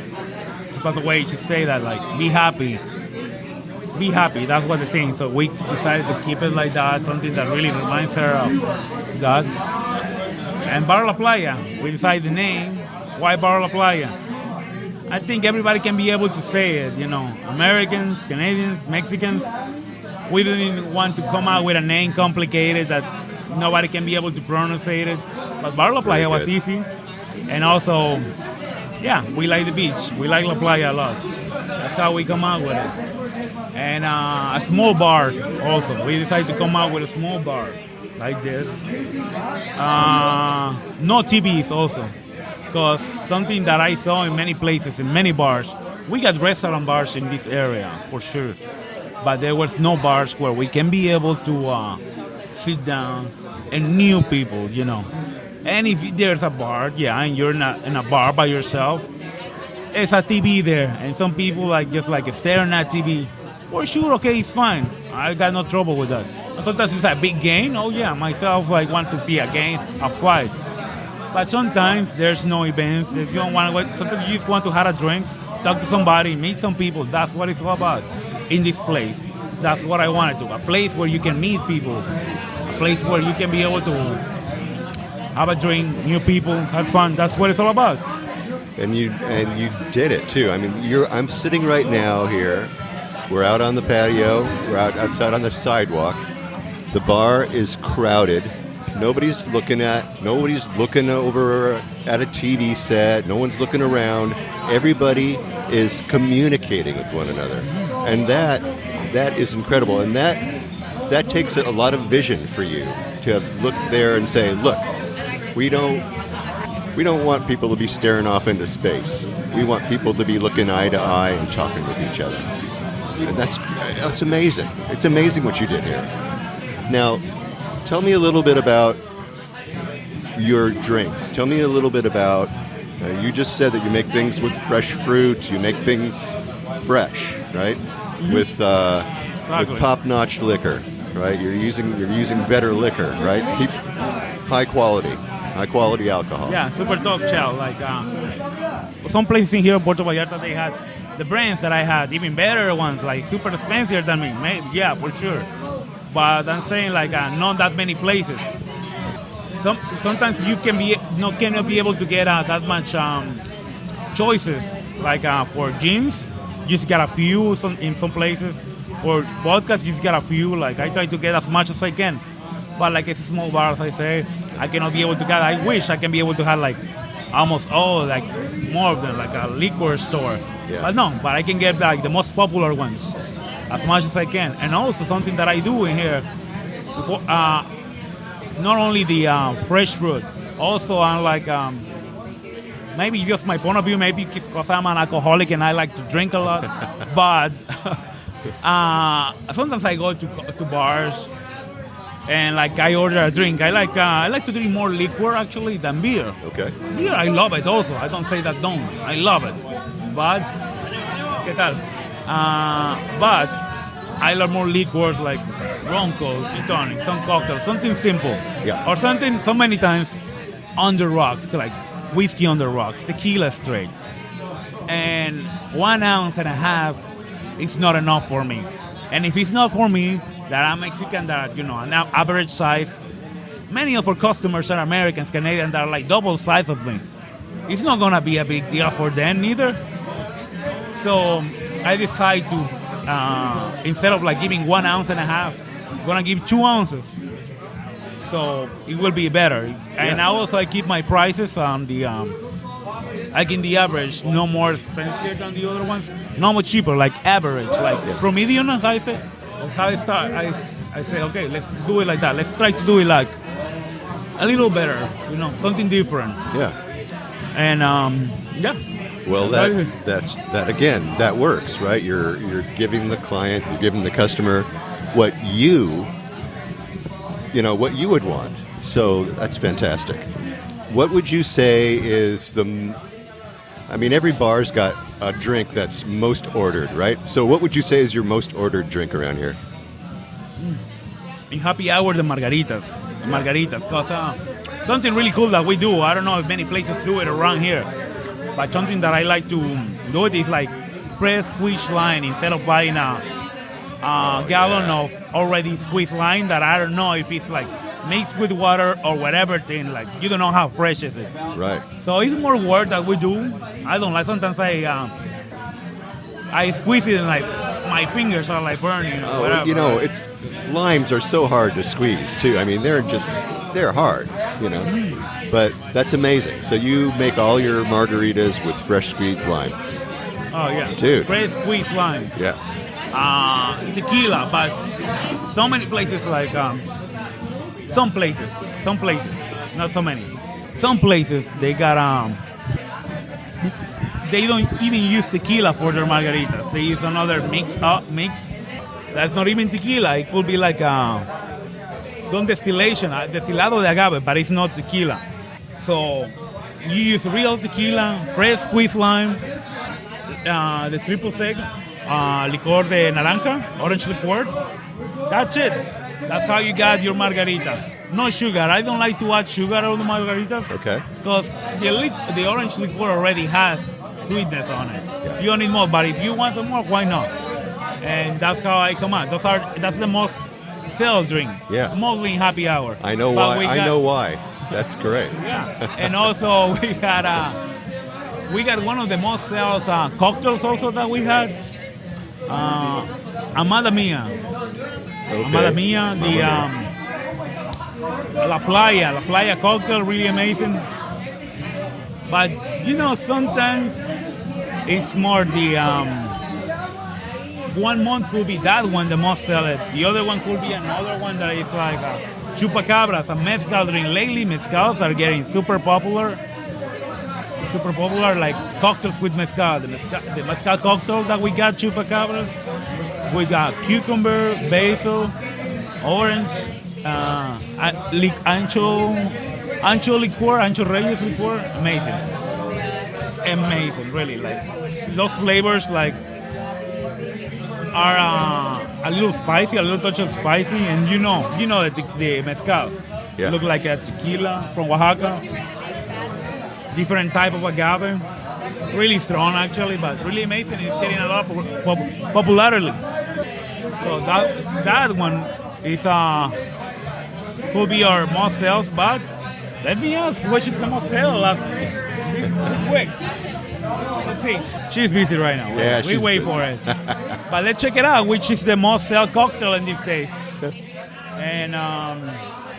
she passed away, she said that like, be happy. Be happy. That's what the thing. So we decided to keep it like that. Something that really reminds her of that. And Bar La Playa, we decided the name. Why Bar La Playa? I think everybody can be able to say it. You know, Americans, Canadians, Mexicans. We didn't want to come out with a name complicated that nobody can be able to pronounce it. But Bar La Playa was easy. And also, yeah, we like the beach. We like La Playa a lot. That's how we come out with it. And a small bar also. We decided to come out with a small bar like this. No TVs also. Because something that I saw in many places, in many bars, we got restaurant bars in this area for sure. But there was no bars where we can be able to sit down and new people, you know. And if there's a bar, yeah, and you're not in a bar by yourself, there's a TV there. And some people like just like staring at TV. For sure, okay, it's fine. I got no trouble with that. Sometimes it's a big game. Oh yeah, myself like want to see a game, a fight. But sometimes there's no events. If you don't want to, sometimes you just want to have a drink, talk to somebody, meet some people. That's what it's all about in this place. That's what I wanted to. A place where you can meet people. A place where you can be able to have a drink, new people, have fun. That's what it's all about. And you did it too. I mean, I'm sitting right now here. We're out on the patio. We're outside on the sidewalk. The bar is crowded. Nobody's looking over at a TV set. No one's looking around. Everybody is communicating with one another, and that is incredible. And that takes a lot of vision for you to look there and say, look, we don't want people to be staring off into space. We want people to be looking eye to eye and talking with each other. And that's amazing. It's amazing what you did here. Now, tell me a little bit about your drinks. Tell me a little bit about, you just said that you make things with fresh fruit. You make things fresh, right? Mm-hmm. With top-notch liquor, right? You're using better liquor, right? High quality alcohol. Yeah, super tough chow. Like some places in here in Puerto Vallarta, they had the brands that I had, even better ones, like super expensive than me. Maybe, yeah, for sure. But I'm saying like not that many places. Sometimes you cannot be able to get that much choices. Like for gins, you just got a few in some places. For vodkas, you just got a few. Like I try to get as much as I can. But like it's a small bar, as I say, I cannot be able to get. I wish I can be able to have like almost all, like more of them, like a liquor store. Yeah. But no, but I can get like the most popular ones as much as I can. And also something that I do in here, before, not only the fresh fruit, also I'm like, maybe just my point of view, maybe because I'm an alcoholic and I like to drink a lot, but sometimes I go to bars and like I order a drink. I like to drink more liquor actually than beer. Okay. Beer, I love it also. I don't say that don't. I love it. But, ¿qué tal? But I love more liquors like roncos, gin tonic, some cocktails, something simple. Yeah. Or something, so many times, on the rocks, like whiskey on the rocks, tequila straight. And 1.5 ounces is not enough for me. And if it's not for me, that I'm Mexican, that, an average size, many of our customers are Americans, Canadians, that are like double size of me. It's not going to be a big deal for them neither. So I decide to, instead of like giving 1.5 ounces, I'm going to give 2 ounces. So it will be better. And I keep my prices on the, like in the average, no more expensive than the other ones, no much cheaper, like average, like promedio, as I say. That's how I start. I say, okay, let's do it like that. Let's try to do it like a little better, something different. Yeah. And Well, that works, right? You're giving the client, you're giving the customer what you would want. So that's fantastic. What would you say is I mean, every bar's got a drink that's most ordered, right? So what would you say is your most ordered drink around here? In happy hour, the margaritas. Because something really cool that we do, I don't know if many places do it around here, but something that I like to do it is like fresh squeezed lime instead of buying a gallon of already squeezed lime that I don't know if it's like mixed with water or whatever thing, like you don't know how fresh is it. Right. So it's more work that we do. I don't like, sometimes I squeeze it and like my fingers are like burning or whatever. You know, it's limes are so hard to squeeze too. I mean, they're hard, you know. But that's amazing. So you make all your margaritas with fresh squeezed limes. Oh yeah, dude. Fresh squeezed lime. Yeah. Tequila, but so many places like some places, not so many. Some places they got they don't even use tequila for their margaritas. They use another mix that's not even tequila. It could be like some destillation, destilado de agave, but it's not tequila. So you use real tequila, fresh squeezed lime, the triple sec, licor de naranja, orange liqueur. That's it. That's how you got your margarita. No sugar. I don't like to add sugar on the margaritas. Okay. Because the orange liqueur already has sweetness on it. Yeah. You don't need more. But if you want some more, why not? And that's how I come out. That's the most sell drink. Yeah. Mostly in happy hour. I know But why. I know why. That's great. Yeah. And also we got one of the most sales cocktails also that we had. Amada Mia. Okay. Amada Mia, the La Playa cocktail, really amazing. But you know, sometimes it's more the 1 month could be that one the most selling. The other one could be another one that is like chupacabras, a mezcal drink. Lately, mezcals are getting super popular, like cocktails with mezcal. The mezcal cocktail that we got, chupacabras, we got cucumber, basil, orange, ancho liqueur, ancho reyes liqueur. Amazing, really. Like those flavors, like are a little spicy, a little touch of spicy, and you know the mezcal. Yeah. Look like a tequila from Oaxaca. Different type of agave, really strong actually, but really amazing. It's getting a lot of popularity. So that one is could be our most sales, but let me ask, which is the most sale this week? Let's see. She's busy right now. Yeah, we wait busy. for it. But let's check it out, which is the most sell cocktail in these days. And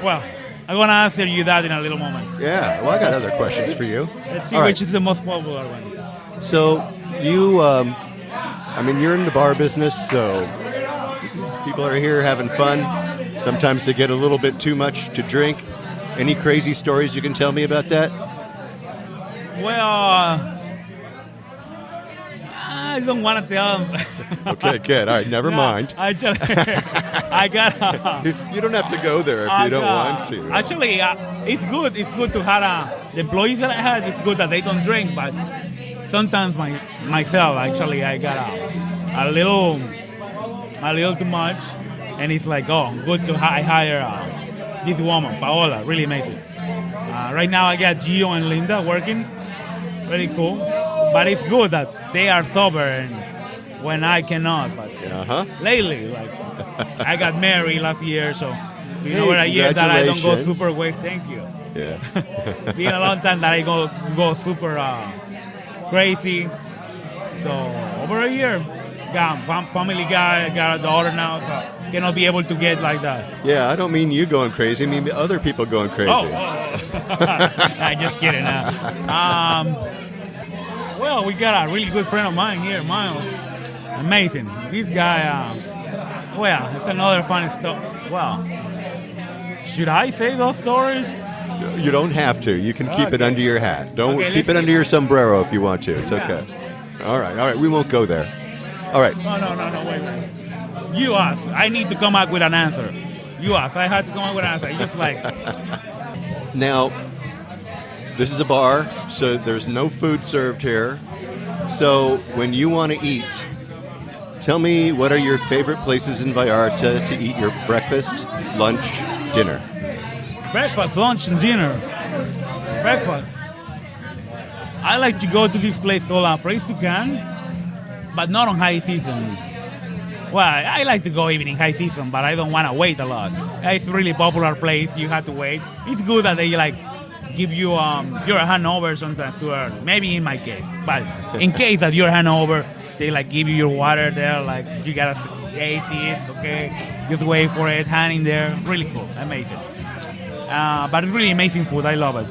well, I'm going to answer you that in a little moment. Yeah, well, I got other questions for you. Let's see All right. which is the most popular one. So you, I mean, you're in the bar business, so people are here having fun. Sometimes they get a little bit too much to drink. Any crazy stories you can tell me about that? Well, I don't want to tell them. Okay, good. All right, never mind. I got. You don't have to go there if you don't want to. Actually, it's good. It's good to have the employees that I had. It's good that they don't drink, but sometimes myself, actually, I got a little too much, and it's like, oh, good to hire this woman, Paola, really amazing. Right now, I got Gio and Linda working, really cool. But it's good that they are sober and when I cannot. But lately, like I got married last year, so over a year that I don't go super weight. Thank you. Yeah. Been a long time that I go super crazy. So over a year, got family guy, got a daughter now, so cannot be able to get like that. Yeah, I don't mean you going crazy. I mean other people going crazy. I'm just kidding. Well, we got a really good friend of mine here, Miles. Amazing. This guy, well, it's another funny story. Well, should I say those stories? You don't have to. You can keep it under your hat. Don't keep it under your sombrero if you want to. It's okay. All right. We won't go there. All right. No, wait. You asked. I need to come up with an answer. You asked. I had to come up with an answer. Just like... Now, this is a bar, so there's no food served here. So when you want to eat, tell me what are your favorite places in Vallarta to eat your breakfast, lunch, dinner? Breakfast, lunch, and dinner. Breakfast. I like to go to this place called Fraise Tucan, but not on high season. Well, I like to go even in high season, but I don't want to wait a lot. It's a really popular place. You have to wait. It's good that they like give you your handover sometimes to earn. Maybe in my case, but in case that you're handover, they like give you your water there. Like you gotta taste it, okay? Just wait for it, hand in there. Really cool, amazing. But it's really amazing food. I love it.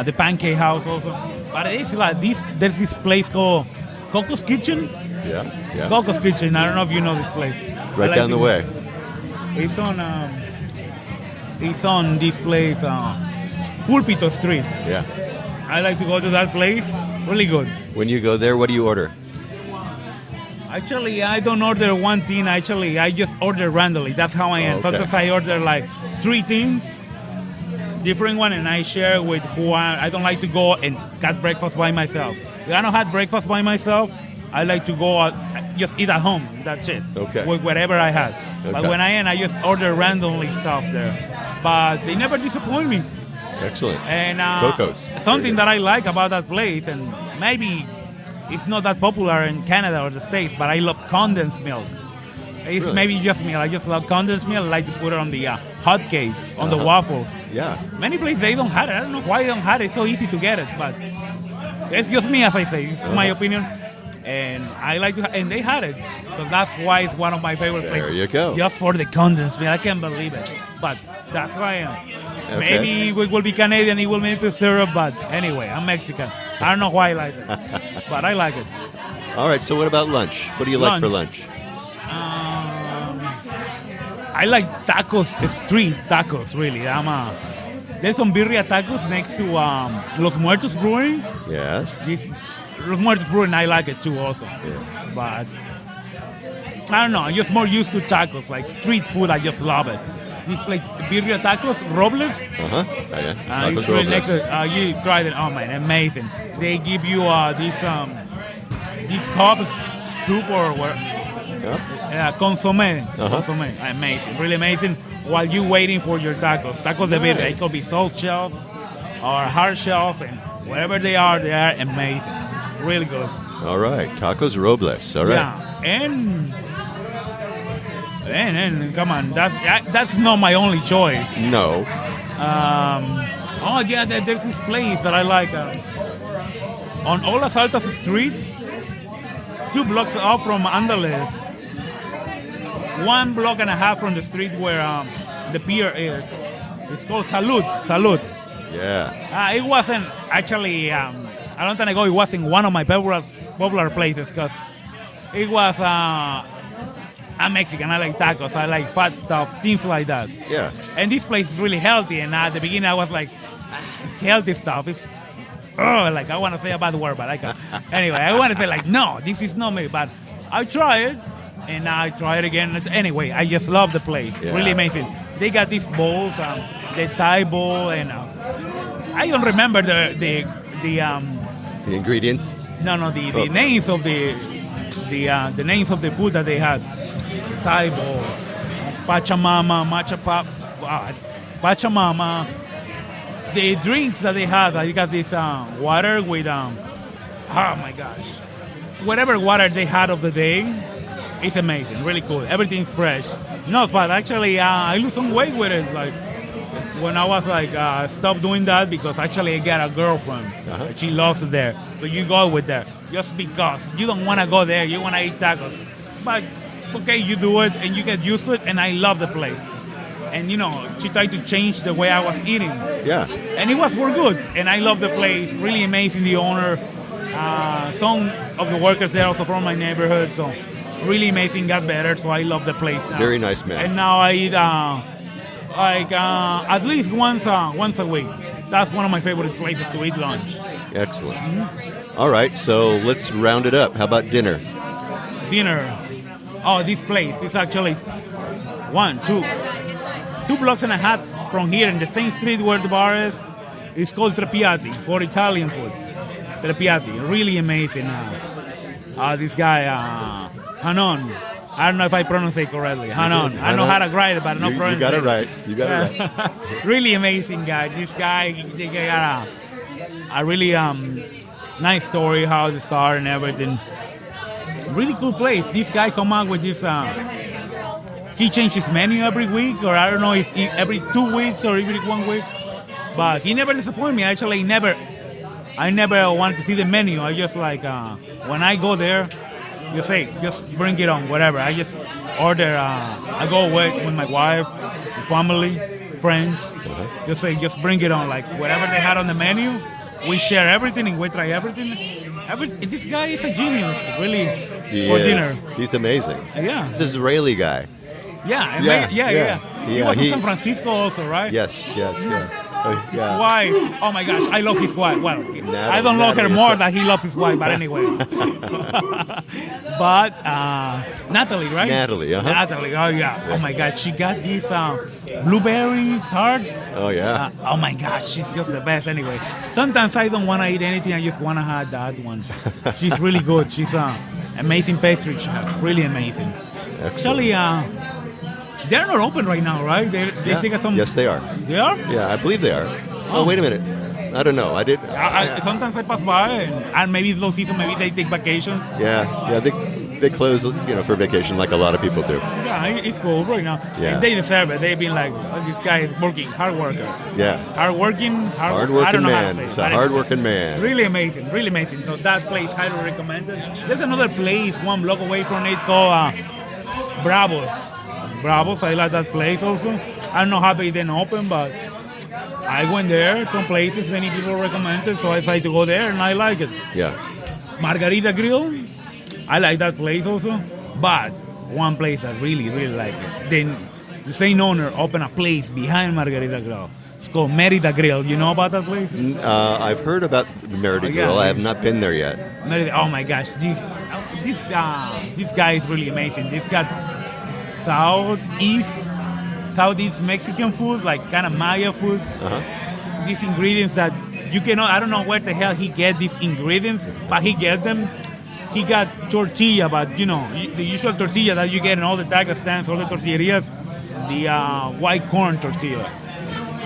The pancake house also. But it's like this. There's this place called Coco's Kitchen. Yeah. Coco's Kitchen. I don't know if you know this place. Right down the way. It's on this place, Pulpito Street. Yeah. I like to go to that place. Really good. When you go there, what do you order? Actually, I don't order one thing. Actually, I just order randomly. That's how I am. Okay. Sometimes I order like 3 things, different one, and I share with who I don't like to go and get breakfast by myself. If I don't have breakfast by myself, I like to go out, just eat at home. That's it. Okay. With whatever I had. Okay. But when I am, I just order randomly stuff there. But they never disappoint me. Excellent. And Coco's. something that I like about that place, and maybe it's not that popular in Canada or the States, but I love condensed milk. It's Really? maybe just me. I just love condensed milk. I like to put it on the hot cake, on the waffles. Yeah. Many places they don't have it. I don't know why they don't have it. It's so easy to get it, but it's just me, as I say. It's my opinion. And I like to, and they had it. So that's why it's one of my favorite places. There you go. Just for the condensed milk. I can't believe it. But that's who I am. Okay. Maybe we will be Canadian, it will make me syrup, but anyway, I'm Mexican. I don't know why I like it, but I like it. All right, so what about lunch? What do you like for lunch? I like tacos, street tacos, really. There's some birria tacos next to Los Muertos Brewing. Yes. Los Muertos Brewing, I like it too also. Yeah. But I don't know, I'm just more used to tacos, like street food, I just love it. This place, birria tacos, Robles. Uh-huh. Oh, yeah. Tacos It's really Robles. next you tried it. Oh man, amazing. They give you this hubs soup or what? Yeah. Consomme. Uh-huh. Consomme. Amazing. Really amazing. While you waiting for your tacos. Tacos de birria. It could be soft shells or hard shells, and wherever they are amazing. Really good. All right. Tacos Robles. All right. Yeah. And come on, that's not my only choice. No. Oh yeah, there's this place that I like on Olas Altas Street, 2 blocks up from Andales, 1.5 blocks from the street where the pier is. It's called Salud. Yeah. It wasn't actually a long time ago. It wasn't one of my popular places because it was. I'm Mexican. I like tacos. I like fat stuff, things like that. Yeah. And this place is really healthy. And at the beginning, I was like, it's healthy stuff. It's like I want to say a bad word, but I can't. Anyway, I want to say like, no, this is not me. But I try it, and I try it again. Anyway, I just love the place. Yeah. Really amazing. They got these bowls, the Thai bowl, and I don't remember the ingredients. No, the names of the names of the food that they had. Thai bowl, Pachamama, Pachamama. The drinks that they had, you got this water with, oh my gosh. Whatever water they had of the day, it's amazing, really cool. Everything's fresh. No, but actually, I lose some weight with it. Like, when I was like, stopped doing that because actually I got a girlfriend. Uh-huh. She loves it there. So you go with her just because you don't want to go there. You want to eat tacos. But, okay, you do it and you get used to it, and I love the place. And, she tried to change the way I was eating. Yeah. And it was for good. And I love the place. Really amazing, the owner. Some of the workers there also from my neighborhood. So really amazing, got better. So I love the place now. Very nice man. And now I eat at least once a week. That's one of my favorite places to eat lunch. Excellent. All right, so let's round it up. How about dinner? Dinner. Oh, this place is actually 2 blocks and a half from here in the same street where the bar is. It's called Trepiatti for Italian food. Trepiatti, really amazing. This guy, Hanon. I don't know if I pronounce it correctly. Hanon. I know how to write it, but I don't pronounce it. You got it right. You got it right. Really amazing guy. This guy, they got a really nice story how they start and everything. Really cool place. This guy come out with this. He changes menu every week, or I don't know if every 2 weeks or every 1 week. But he never disappointed me. Actually, I never wanted to see the menu. I just like when I go there, just bring it on, whatever. I just order. I go with my wife, family, friends. Just bring it on, like whatever they had on the menu. We share everything and we try everything. This guy is a genius, really, for dinner. He's amazing. Yeah. This Israeli guy. Yeah. He was in San Francisco also, right? Yes. His wife. Oh my gosh, I love his wife. Well, I don't love her more than he loves his wife, but anyway. But Natalie, right? Natalie, Natalie, oh yeah. Oh my gosh, she got this blueberry tart. Oh yeah. Oh my gosh, she's just the best. Anyway, sometimes I don't want to eat anything. I just want to have that one. She's really good. She's an amazing pastry chef. Really amazing. Excellent. Actually, they're not open right now, right? They got some. Yes, they are. They are? Yeah, I believe they are. Oh, wait a minute. I don't know. I did. Sometimes I pass by, and maybe it's low season. Maybe they take vacations. Yeah. They close, for vacation like a lot of people do. Yeah, it's cool right now. Yeah. And they deserve it. They've been like, oh, this guy is working, hard worker. Yeah. Hardworking I don't know man. How to say it, it's a hardworking man. Really amazing. So that place, highly recommended. There's another place 1 block away from it called Bravos. I like that place also. I don't know how they didn't open, but I went there. Some places many people recommended, so I decided to go there, and I like it. Yeah. Margarita Grill, I like that place also. But one place I really, really like it. Then the same owner opened a place behind Margarita Grill. It's called Merida Grill. You know about that place? I've heard about the Merida Grill. I have not been there yet. Merida, oh my gosh, this guy is really amazing. This got Southeast Mexican food, like kind of Maya food. These ingredients that you cannot, I don't know where the hell he get these ingredients, but he get them. He got tortilla, but the usual tortilla that you get in all the taco stands, all the tortillerias, the white corn tortilla.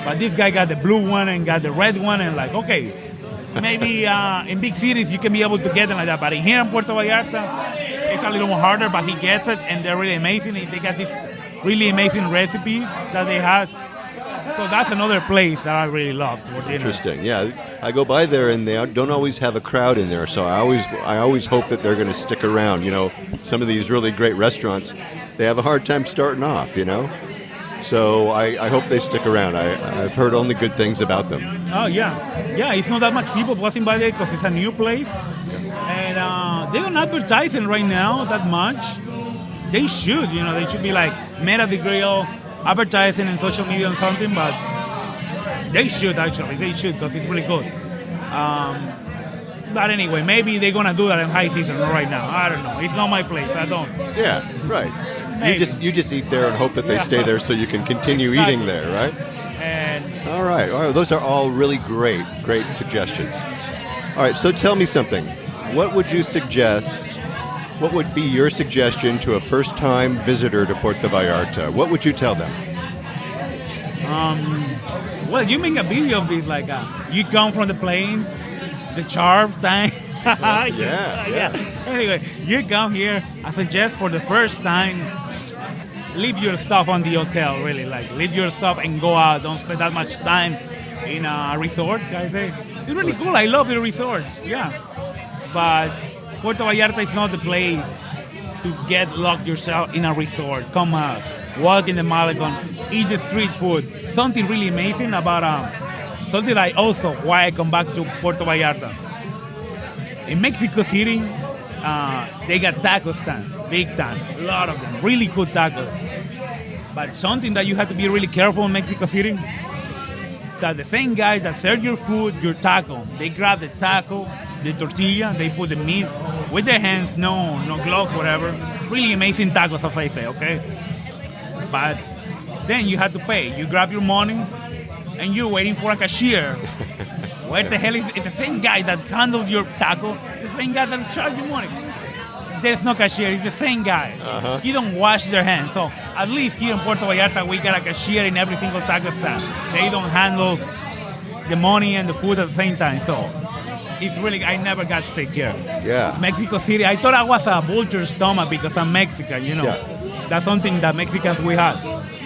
But this guy got the blue one and got the red one, and like, okay, maybe in big cities you can be able to get them like that, but here in Puerto Vallarta, it's a little more harder, but he gets it, and they're really amazing. They got these really amazing recipes that they had. So that's another place that I really love for dinner. Interesting. Yeah, I go by there, and they don't always have a crowd in there. So I always hope that they're going to stick around. Some of these really great restaurants, they have a hard time starting off. So I hope they stick around. I've heard only good things about them. Oh yeah. It's not that much people passing by there because it's a new place. And they don't advertise it right now that much. They should, they should be like Meta the Grill, advertising in social media or something, but they should because it's really good. But anyway, maybe they're gonna do that in high season right now. I don't know. It's not my place. I don't. Yeah, right. Maybe. You just eat there and hope that they stay there so you can continue eating there, right? And all right. Those are all really great suggestions. All right, so tell me something. What would you suggest? What would be your suggestion to a first-time visitor to Puerto Vallarta? What would you tell them? Well, you make a video of this, like you come from the plane, the charm thing. Yeah. Anyway, you come here. I suggest for the first time, leave your stuff on the hotel. Really, like leave your stuff and go out. Don't spend that much time in a resort. I say it's really cool. I love the resorts. Yeah, but Puerto Vallarta is not the place to get locked yourself in a resort. Come out, walk in the Malecon, eat the street food. Something really amazing about something I also why I come back to Puerto Vallarta. In Mexico City, they got taco stands, big time, a lot of them, really good tacos. But something that you have to be really careful in Mexico City is that the same guys that serve your food, your taco, they grab the taco, the tortilla, they put the meat with their hands, no gloves, whatever. Really amazing tacos, as I say, okay? But then you have to pay. You grab your money, and you're waiting for a cashier Where the hell is it's the same guy that handles your taco, the same guy that charges you money. There's no cashier, it's the same guy. He don't wash their hands. So at least here in Puerto Vallarta, we got a cashier in every single taco stand. They don't handle the money and the food at the same time. So it's really, I never got sick here. Yeah. Mexico City, I thought I was a vulture stomach because I'm Mexican, you know. Yeah. That's something that Mexicans we have.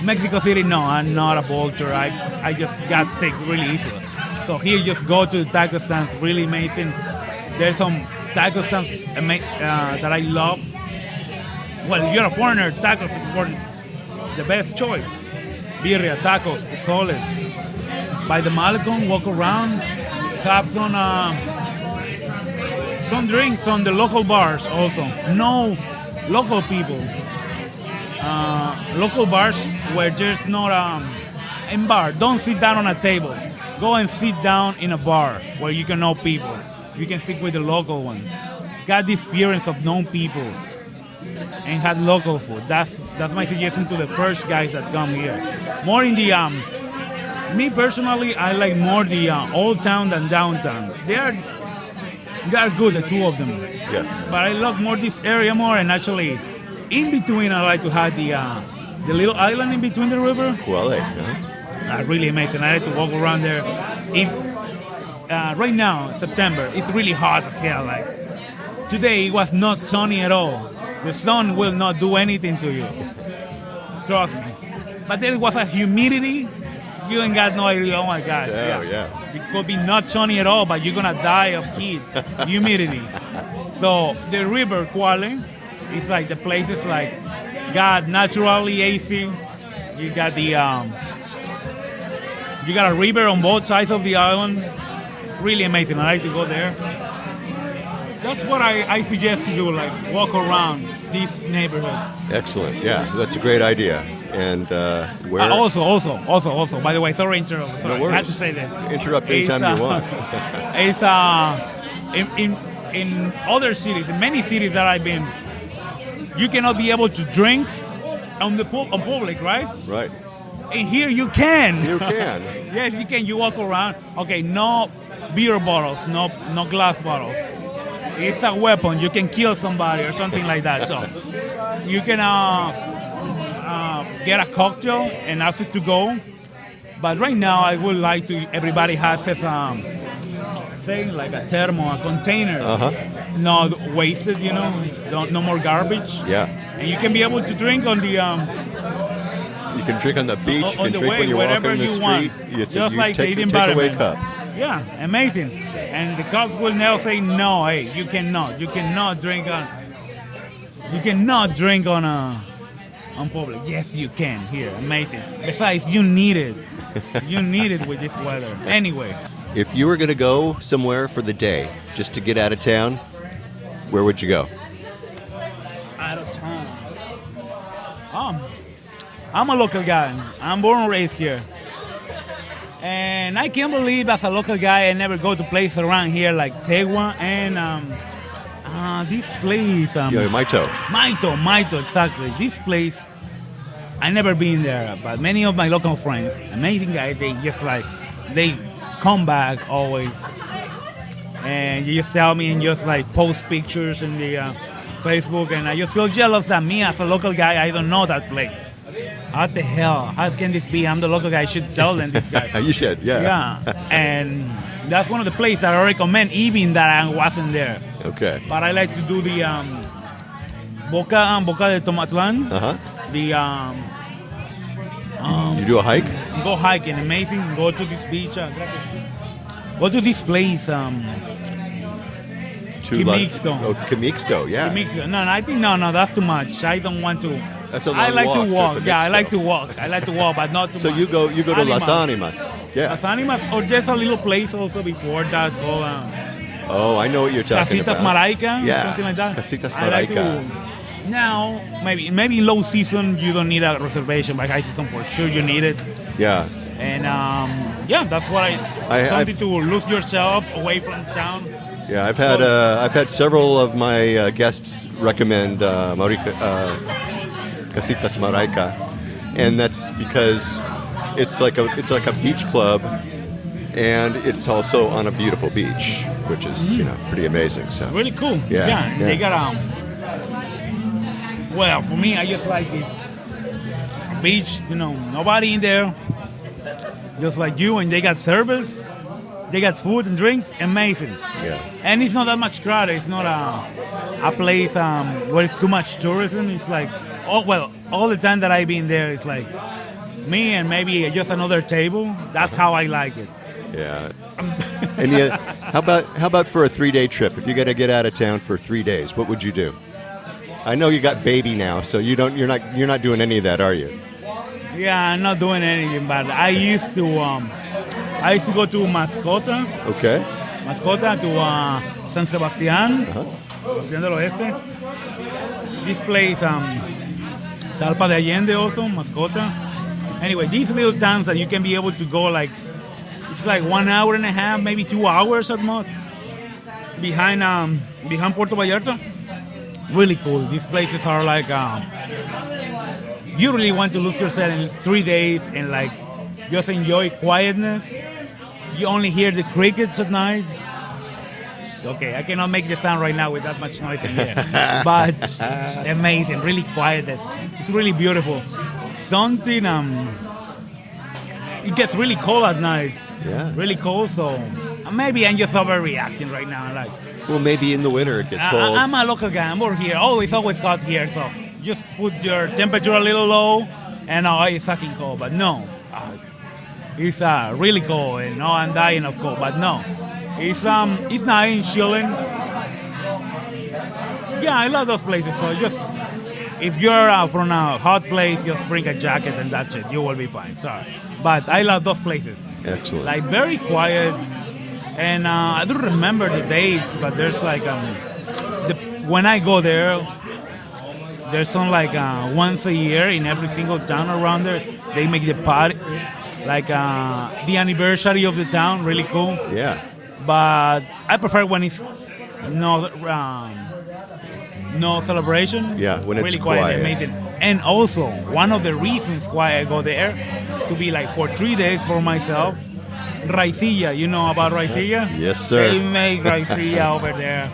Mexico City, no, I'm not a vulture. I just got sick really easily. So here, just go to the taco stands, really amazing. There's some taco stands that I love. Well, if you're a foreigner, tacos is the best choice. Birria, tacos, soles. By the Malecon, walk around, have some drinks on the local bars also. No local people. Local bars where there's not in bar. Don't sit down on a table. Go and sit down in a bar where you can know people. You can speak with the local ones. Got the experience of known people and had local food. That's my suggestion to the first guys that come here. More in the me personally, I like more the old town than downtown. They are good, the two of them. Yes. But I love more this area more, and actually, in between, I like to have the little island in between the river. Well, yeah. Really amazing. I like to walk around there. If right now, September, it's really hot as hell. Like today, it was not sunny at all. The sun will not do anything to you. Trust me. But there was a humidity. You ain't got no idea. Oh my gosh. Yeah. It could be not sunny at all, but you're gonna die of heat, humidity. So the river quality is like the places like got naturally AC. You got the you got a river on both sides of the island. Really amazing. I like to go there. That's what I suggest to do, like walk around this neighborhood. Excellent. Yeah, that's a great idea. And where? Also, by the way, sorry to interrupt. Sorry, No worries. I had to say that. Interrupt anytime you want. It's in other cities, in many cities that I've been, you cannot be able to drink on public, right? Right. And here you can. You can. Yes, you can. You walk around. Okay, no beer bottles, no glass bottles. It's a weapon. You can kill somebody or something like that. So you can get a cocktail and ask it to go. But right now, I would like to. Everybody has saying like a thermo, a container. Not wasted, you know. No more garbage. Yeah. And you can be able to drink on the. You can drink on the beach. You on can the drink way, when you're wherever walking the you street. want. Just You like take the the takeaway environment. cup. Yeah, amazing. And the cops will now say no. Hey, you cannot drink on public. Yes, you can. Here, amazing. Besides, you need it. You need it with this weather. Anyway, If you were going to go somewhere for the day, just to get out of town, where would you go? out of town. I'm a local guy. I'm born and raised here. And I can't believe as a local guy I never go to places around here like Tegua and this place. Maito. Maito, exactly. This place, I never been there, but many of my local friends, amazing guys, they come back always. And you just tell me and just like post pictures in the Facebook, and I just feel jealous that me as a local guy, I don't know that place. What the hell? How can this be? I'm the local guy. I should tell them this guy. You should, yeah. Yeah, and that's one of the places that I recommend, even that I wasn't there. Okay. But I like to do the Boca de Tomatlan. The You do a hike? go hiking, amazing. Go to this beach. Go to this place. Quimixto. Quimixto, yeah. No, I think no, that's too much. I don't want to. That's a long I like walk to walk. to Yeah, I Quimixto. like to walk, but not too So much. you go to Animas. Las Animas. Yeah. Las Animas, or there's a little place also before that called Oh, I know what you're talking Casitas about. Maraica, Yeah. something like that. Casitas I like Maraica. now, maybe in low season you don't need a reservation, but high season for sure you need it. Yeah. And yeah, that's what something to lose yourself away from town. Yeah, I've had several of my guests recommend Casitas Maraica, and that's because it's like a beach club, and it's also on a beautiful beach, which is pretty amazing. So Really cool. Yeah, And yeah. they got well, for me, I just like it. Beach, nobody in there, just like you, and they got service, they got food and drinks, amazing. yeah, And it's not that much crowded. It's not a place where it's too much tourism. It's like, all the time that I've been there, it's like me and maybe just another table. That's how I like it. yeah. And how about for a 3-day trip? If you got to get out of town for 3 days, what would you do? I know you got baby now, so you're not doing any of that, are you? Yeah, I'm not doing anything, but I used to go to Mascota Okay. to San Sebastián, Uh-huh. Sebastián del Oeste. This place, Talpa de Allende also, Mascota. Anyway, these little towns that you can be able to go it's like 1 hour and a half, maybe 2 hours at most, behind Puerto Vallarta. Really cool. These places are like, you really want to lose yourself in 3 days and just enjoy quietness. You only hear the crickets at night. Okay, I cannot make the sound right now with that much noise in here, but it's amazing, really quiet. It's really beautiful. Something, it gets really cold at night. Yeah. Really cold, so maybe I'm just overreacting right now. Well, maybe in the winter it gets cold. I'm a local guy. I'm over here. It's always hot here, so just put your temperature a little low, and it's fucking cold. But no, it's really cold, and I'm dying of cold. But no, it's nice and chilling. Yeah, I love those places. So just if you're from a hot place, just bring a jacket and that's it. You will be fine. Sorry, but I love those places. Excellent. Like very quiet, and I don't remember the dates, but there's when I go there, there's some once a year in every single town around there. They make the party, the anniversary of the town, really cool. Yeah. But I prefer when it's no celebration. Yeah, when it's really quiet, quiet. amazing. And also, one of the reasons why I go there to be for 3 days for myself. Raicilla, you know about raicilla? Yes, sir. They make raicilla over there,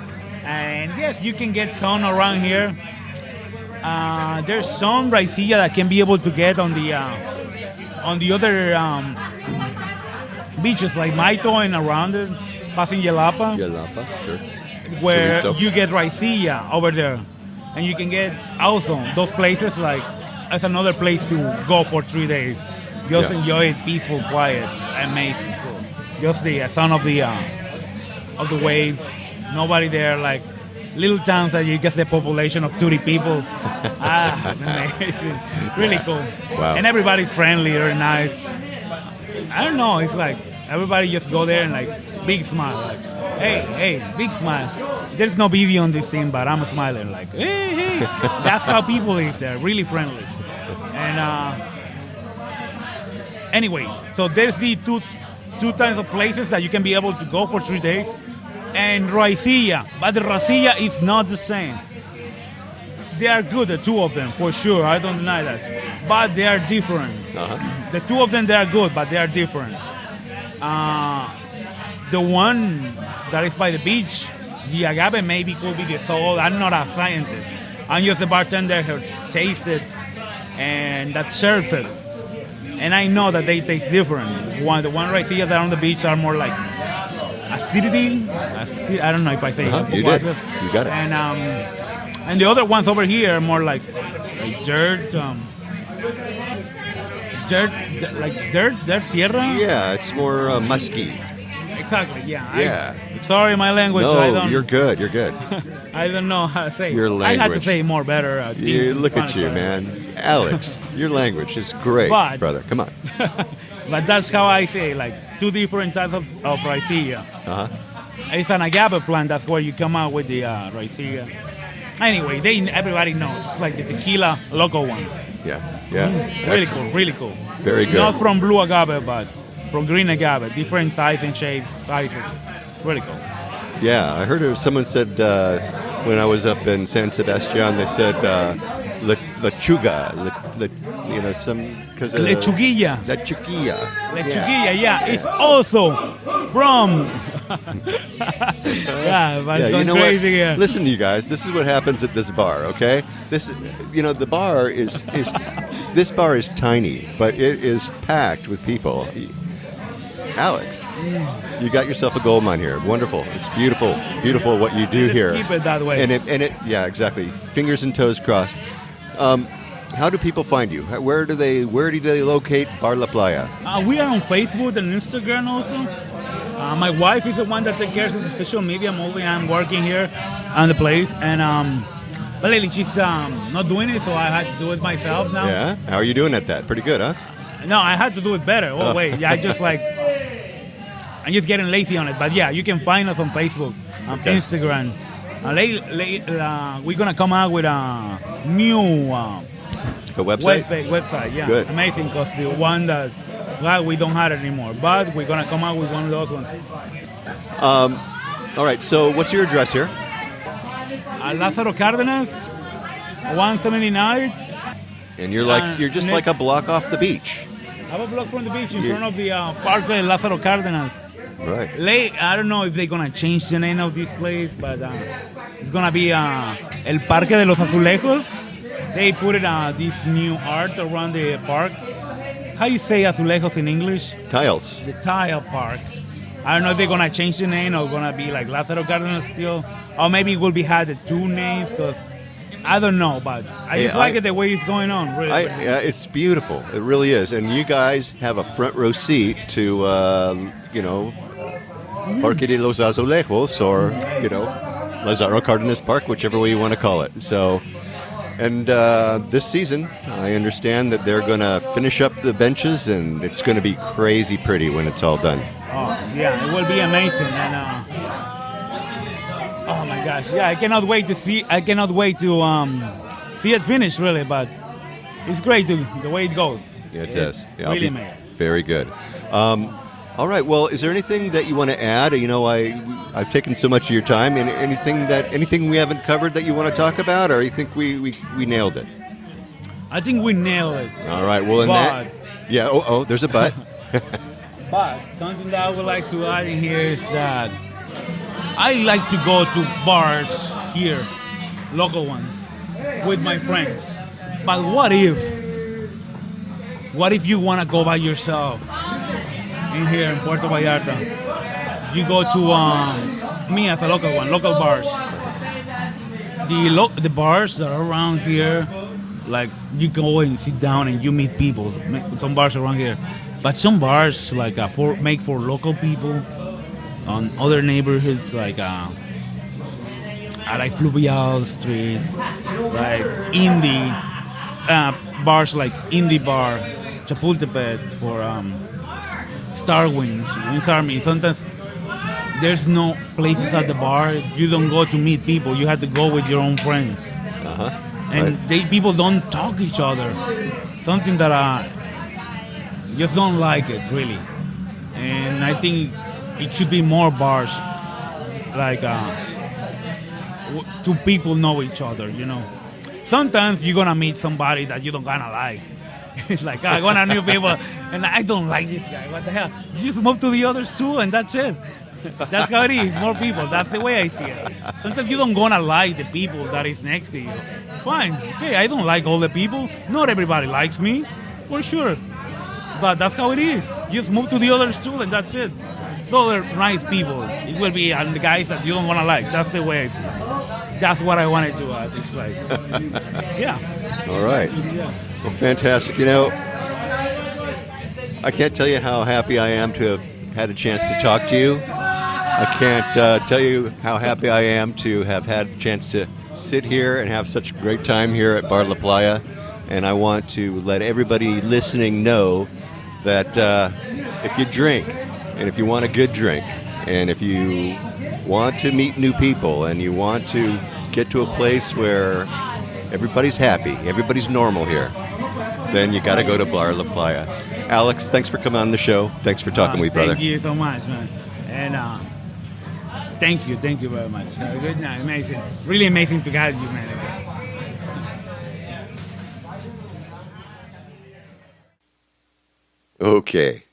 and yes, you can get some around here. There's some raicilla that can be able to get on the other beaches like Maito and around it, Pasingelapa, Jalapa, sure. where Chorrito. you get raicilla over there, and you can get also those places as another place to go for 3 days. Just Yeah. enjoy it, peaceful, quiet, amazing, cool. Just the sound of the waves, nobody there, little towns that you get the population of 30 people. Amazing, really cool. Wow. And everybody's friendly, very nice. I don't know, it's everybody just go there and big smile, hey, big smile. There's no video on this thing, but I'm smiling hey. That's how people is there, really friendly. And anyway, so there's the two types of places that you can be able to go for 3 days. And raicilla, but the raicilla is not the same. They are good, the two of them, for sure, I don't deny that. But they are different. Uh-huh. The two of them, they are good, but they are different. The one that is by the beach, the agave maybe could be the soul. I'm not a scientist. I'm just a bartender who tasted and that serves it. And I know that they taste different. The one raicilla that are on the beach are more acidity. I don't know if I say Uh-huh, it. you did. You got it. And the other ones over here are more like dirt, dirt, tierra. Yeah, it's more musky. Exactly. Yeah. Yeah. Sorry, my language. I No, don't, you're good. You're good. I don't know how to say. Your I had to language. say more better. things in Look at Spanish, you, but- man. Alex, your language is great, But- brother. Come on. But that's how I say, two different types of raicilla. Uh-huh. It's an agave plant. That's where you come out with the raicilla. Anyway, everybody knows. It's like the tequila local one. Yeah. Yeah. Really Excellent. cool, really cool. Very good. Not from blue agave, but from green agave. Different types and shapes, sizes. Really cool. Yeah, I heard someone said when I was up in San Sebastian, they said lechuga, some because Lechuguilla. lechuguilla. Lechuguilla, yeah. It's also from. yeah, but Yeah, it's you know crazy what? here. Listen, you guys. This is what happens at this bar. Okay, the bar is this bar is tiny, but it is packed with people. Alex, you got yourself a gold mine here. Wonderful. It's beautiful, beautiful what you do Just here. keep it that way. And it, yeah, exactly. Fingers and toes crossed. How do people find you? Where do they locate Bar La Playa? We are on Facebook and Instagram also. My wife is the one that takes care of the social media. I'm working here on the place, and but lately she's not doing it, so I had to do it myself now. Yeah. How are you doing at that? Pretty good, huh? No, I had to do it better. Oh wait, yeah, I'm just getting lazy on it. But yeah, you can find us on Facebook, Okay. Instagram. We're gonna come out with a new The website? website. Yeah, Good. amazing. Cause the one that we don't have it anymore, but we're gonna come out with one of those ones. All right. So, what's your address here? Lazaro Cardenas, 179. And you're just like a block off the beach. I have a block from the beach in front of the Parque de Lazaro Cardenas. Right. I don't know if they're gonna change the name of this place, but it's gonna be El Parque de Los Azulejos. They put this new art around the park. How you say azulejos in English? Tiles. The tile park. I don't know if they're gonna change the name or gonna be like Lazaro Cardenas still, or maybe it will be had the two names. Cause I don't know, but I just like it the way it's going on. Really. Yeah, it's beautiful. It really is. And you guys have a front row seat to, Parque de los Azulejos or, Lazaro Cardenas Park, whichever way you want to call it. So, and this season, I understand that they're going to finish up the benches and it's going to be crazy pretty when it's all done. Oh, yeah, it will be amazing. And oh my gosh, yeah, I cannot wait to see it finish, really. But it's great the way it goes. Yeah, it does. Yeah, really amazing. Very good. All right. Well, is there anything that you want to add? I've taken so much of your time. And anything we haven't covered that you want to talk about, or you think we nailed it? I think we nailed it. All right. Well, yeah. Oh, there's a but. But something that I would like to add in here is that I like to go to bars here, local ones, with my friends. But what if you want to go by yourself in here in Puerto Vallarta? You go to me as a local bars. The bars that are around here, like you go and sit down and you meet people. Some bars around here, but some bars like make for local people. On other neighborhoods like Fluvial Street, like indie bars like Indie Bar, Chapultepec for Star Wings Army. Sometimes there's no places at the bar. You don't go to meet people. You have to go with your own friends. And people don't talk each other. Something that I just don't like it really. And I think it should be more bars, like two people know each other, Sometimes you're gonna meet somebody that you don't gonna like. It's like, I want to new people, and I don't like this guy. What the hell? You just move to the other stool, and that's it. That's how it is. More people. That's the way I see it. Sometimes you don't gonna like the people that is next to you. Fine. Okay, I don't like all the people. Not everybody likes me, for sure. But that's how it is. You just move to the other stool, and that's it. So they're nice people. It will be the guys that you don't want to like. That's the way I see it. That's what I wanted to add. It's like, yeah. All right. Yeah. Well, fantastic. I can't tell you how happy I am to have had a chance to talk to you. I can't tell you how happy I am to have had a chance to sit here and have such a great time here at Bar La Playa. And I want to let everybody listening know that if you drink, and if you want a good drink, and if you want to meet new people, and you want to get to a place where everybody's happy, everybody's normal here, then you got to go to Bar La Playa. Alex, thanks for coming on the show. Thanks for talking with me, brother. Thank you so much, man. And thank you very much. Good night, amazing, really amazing to have you, man. Okay.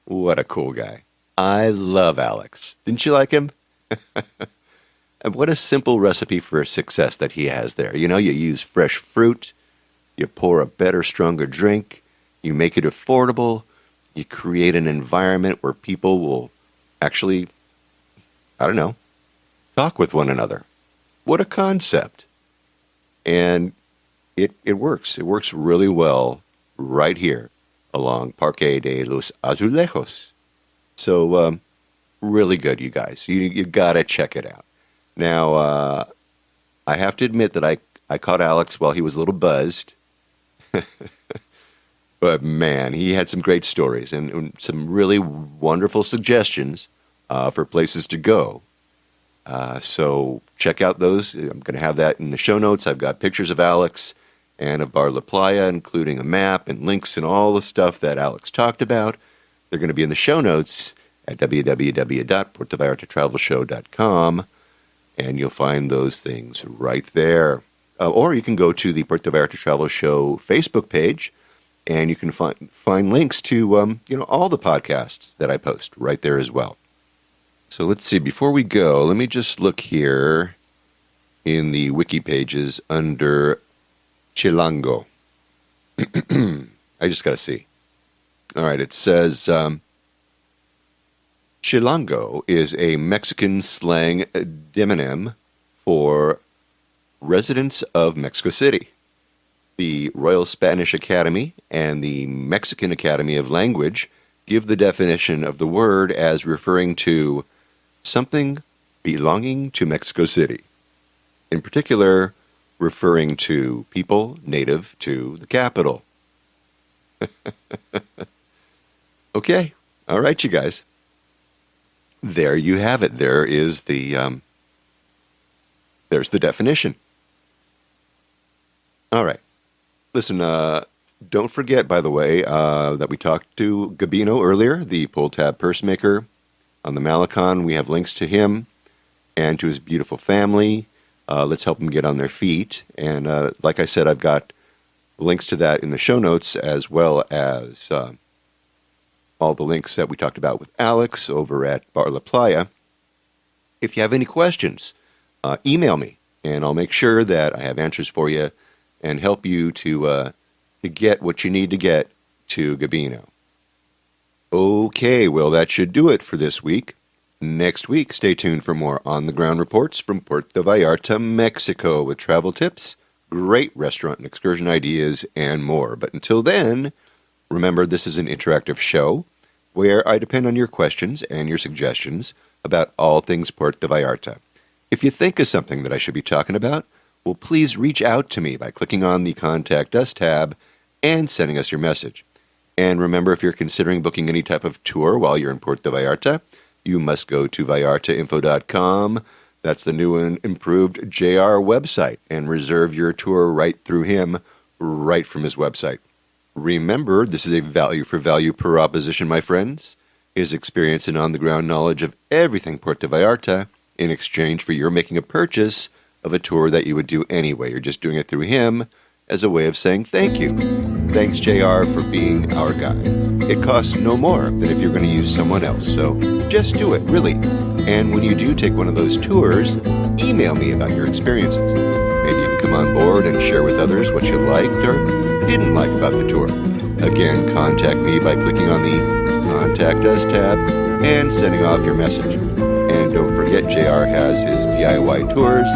What a cool guy. I love Alex. Didn't you like him? And what a simple recipe for success that he has there. You know, you use fresh fruit, you pour a better, stronger drink, you make it affordable, you create an environment where people will actually, I don't know, talk with one another. What a concept. And it works. It works really well right here along Parque de Los Azulejos. So, really good, you guys. You got to check it out. Now, I have to admit that I caught Alex while he was a little buzzed. But, man, he had some great stories and some really wonderful suggestions for places to go. So check out those. I'm going to have that in the show notes. I've got pictures of Alex and of Bar La Playa, including a map and links and all the stuff that Alex talked about. They're going to be in the show notes at www.puertovallartatravelshow.com, and you'll find those things right there. Or you can go to the Puerto Vallarta Travel Show Facebook page, and you can find links to all the podcasts that I post right there as well. So let's see. Before we go, let me just look here in the wiki pages under Chilango. I just got to see. All right, it says Chilango is a Mexican slang demonym for residents of Mexico City. The Royal Spanish Academy and the Mexican Academy of Language give the definition of the word as referring to something belonging to Mexico City. In particular, referring to people native to the capital. Okay. All right, you guys. There you have it. There is the, there's the definition. All right. Listen, don't forget, by the way, that we talked to Gabino earlier, the pull-tab purse maker on the Malecon. We have links to him and to his beautiful family. Let's help them get on their feet. And like I said, I've got links to that in the show notes, as well as all the links that we talked about with Alex over at Bar La Playa. If you have any questions, email me, and I'll make sure that I have answers for you and help you to get what you need to get to Gabino. Okay, well, that should do it for this week. Next week, stay tuned for more on-the-ground reports from Puerto Vallarta, Mexico, with travel tips, great restaurant and excursion ideas, and more. But until then, remember, this is an interactive show where I depend on your questions and your suggestions about all things Puerto Vallarta. If you think of something that I should be talking about, well, please reach out to me by clicking on the Contact Us tab and sending us your message. And remember, if you're considering booking any type of tour while you're in Puerto Vallarta, you must go to vallartainfo.com. That's the new and improved JR website, and reserve your tour right through him, right from his website. Remember, this is a value-for-value proposition, my friends. His experience and on-the-ground knowledge of everything Puerto Vallarta in exchange for your making a purchase of a tour that you would do anyway. You're just doing it through him as a way of saying thank you. Thanks, JR, for being our guy. It costs no more than if you're going to use someone else, so just do it, really. And when you do take one of those tours, email me about your experiences. Maybe you can come on board and share with others what you liked or didn't like about the tour. Again, contact me by clicking on the Contact Us tab and sending off your message. And don't forget, JR has his DIY tours,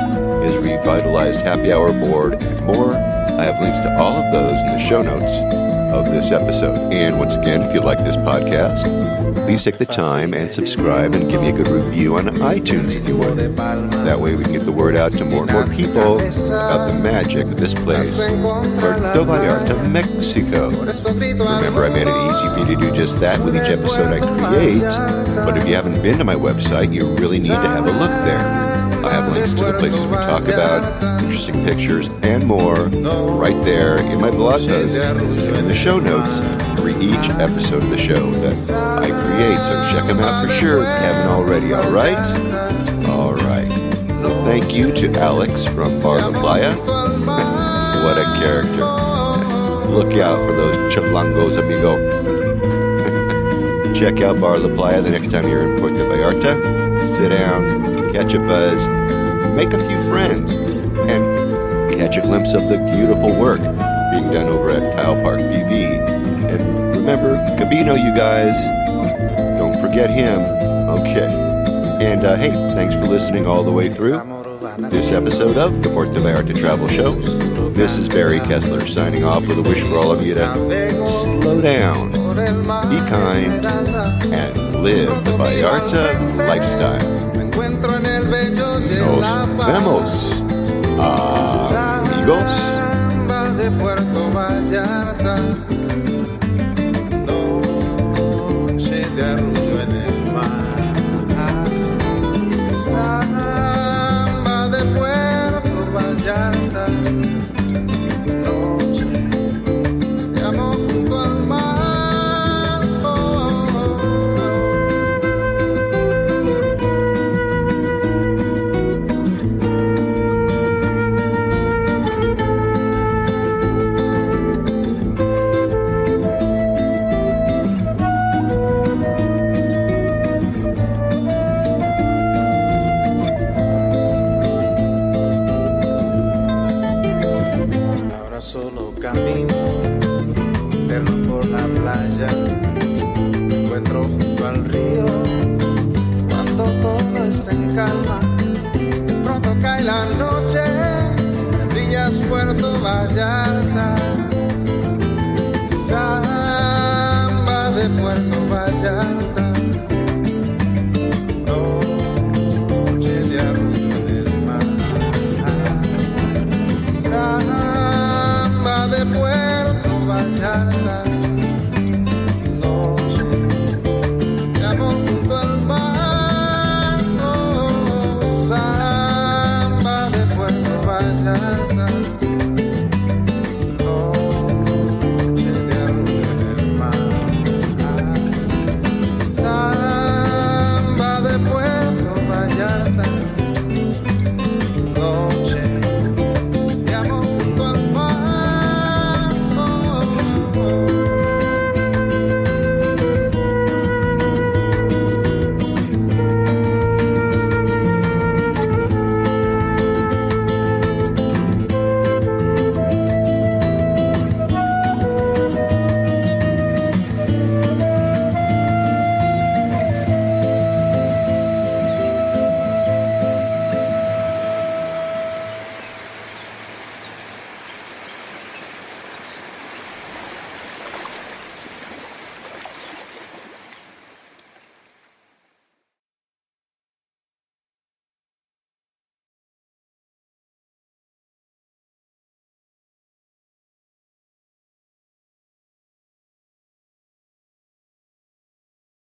his revitalized happy hour board, and more. I have links to all of those in the show notes of this episode. And once again, if you like this podcast, please take the time and subscribe and give me a good review on iTunes if you would. That way we can get the word out to more and more people about the magic of this place, Puerto Vallarta, Mexico. Remember, I made it easy for you to do just that with each episode I create, but if you haven't been to my website, you really need to have a look there. I have links to the places we talk about, interesting pictures, and more right there in my blog posts, in the show notes for each episode of the show that I create. So check them out for sure if you haven't already, all right? All right. Well, thank you to Alex from Bar La Playa. What a character. Look out for those chilangos, amigo. check out Bar La Playa the next time you're in Puerto Vallarta. Sit down, catch a buzz, make a few friends, and catch a glimpse of the beautiful work being done over at Tile Park PV. And remember, Gabino, you guys. Don't forget him. Okay. And hey, thanks for listening all the way through this episode of the Puerto Vallarta Travel Show. This is Barry Kessler signing off with a wish for all of you to slow down, be kind, and live the Vallarta lifestyle. Nos vemos, amigos. De Puerto Vallarta, noche de arrullo en el mar. Samba de Puerto Vallarta, noche de amor junto al mar. Solo camino interno por la playa, me encuentro junto al río cuando todo está en calma. Pronto cae la noche, brillas Puerto Vallarta.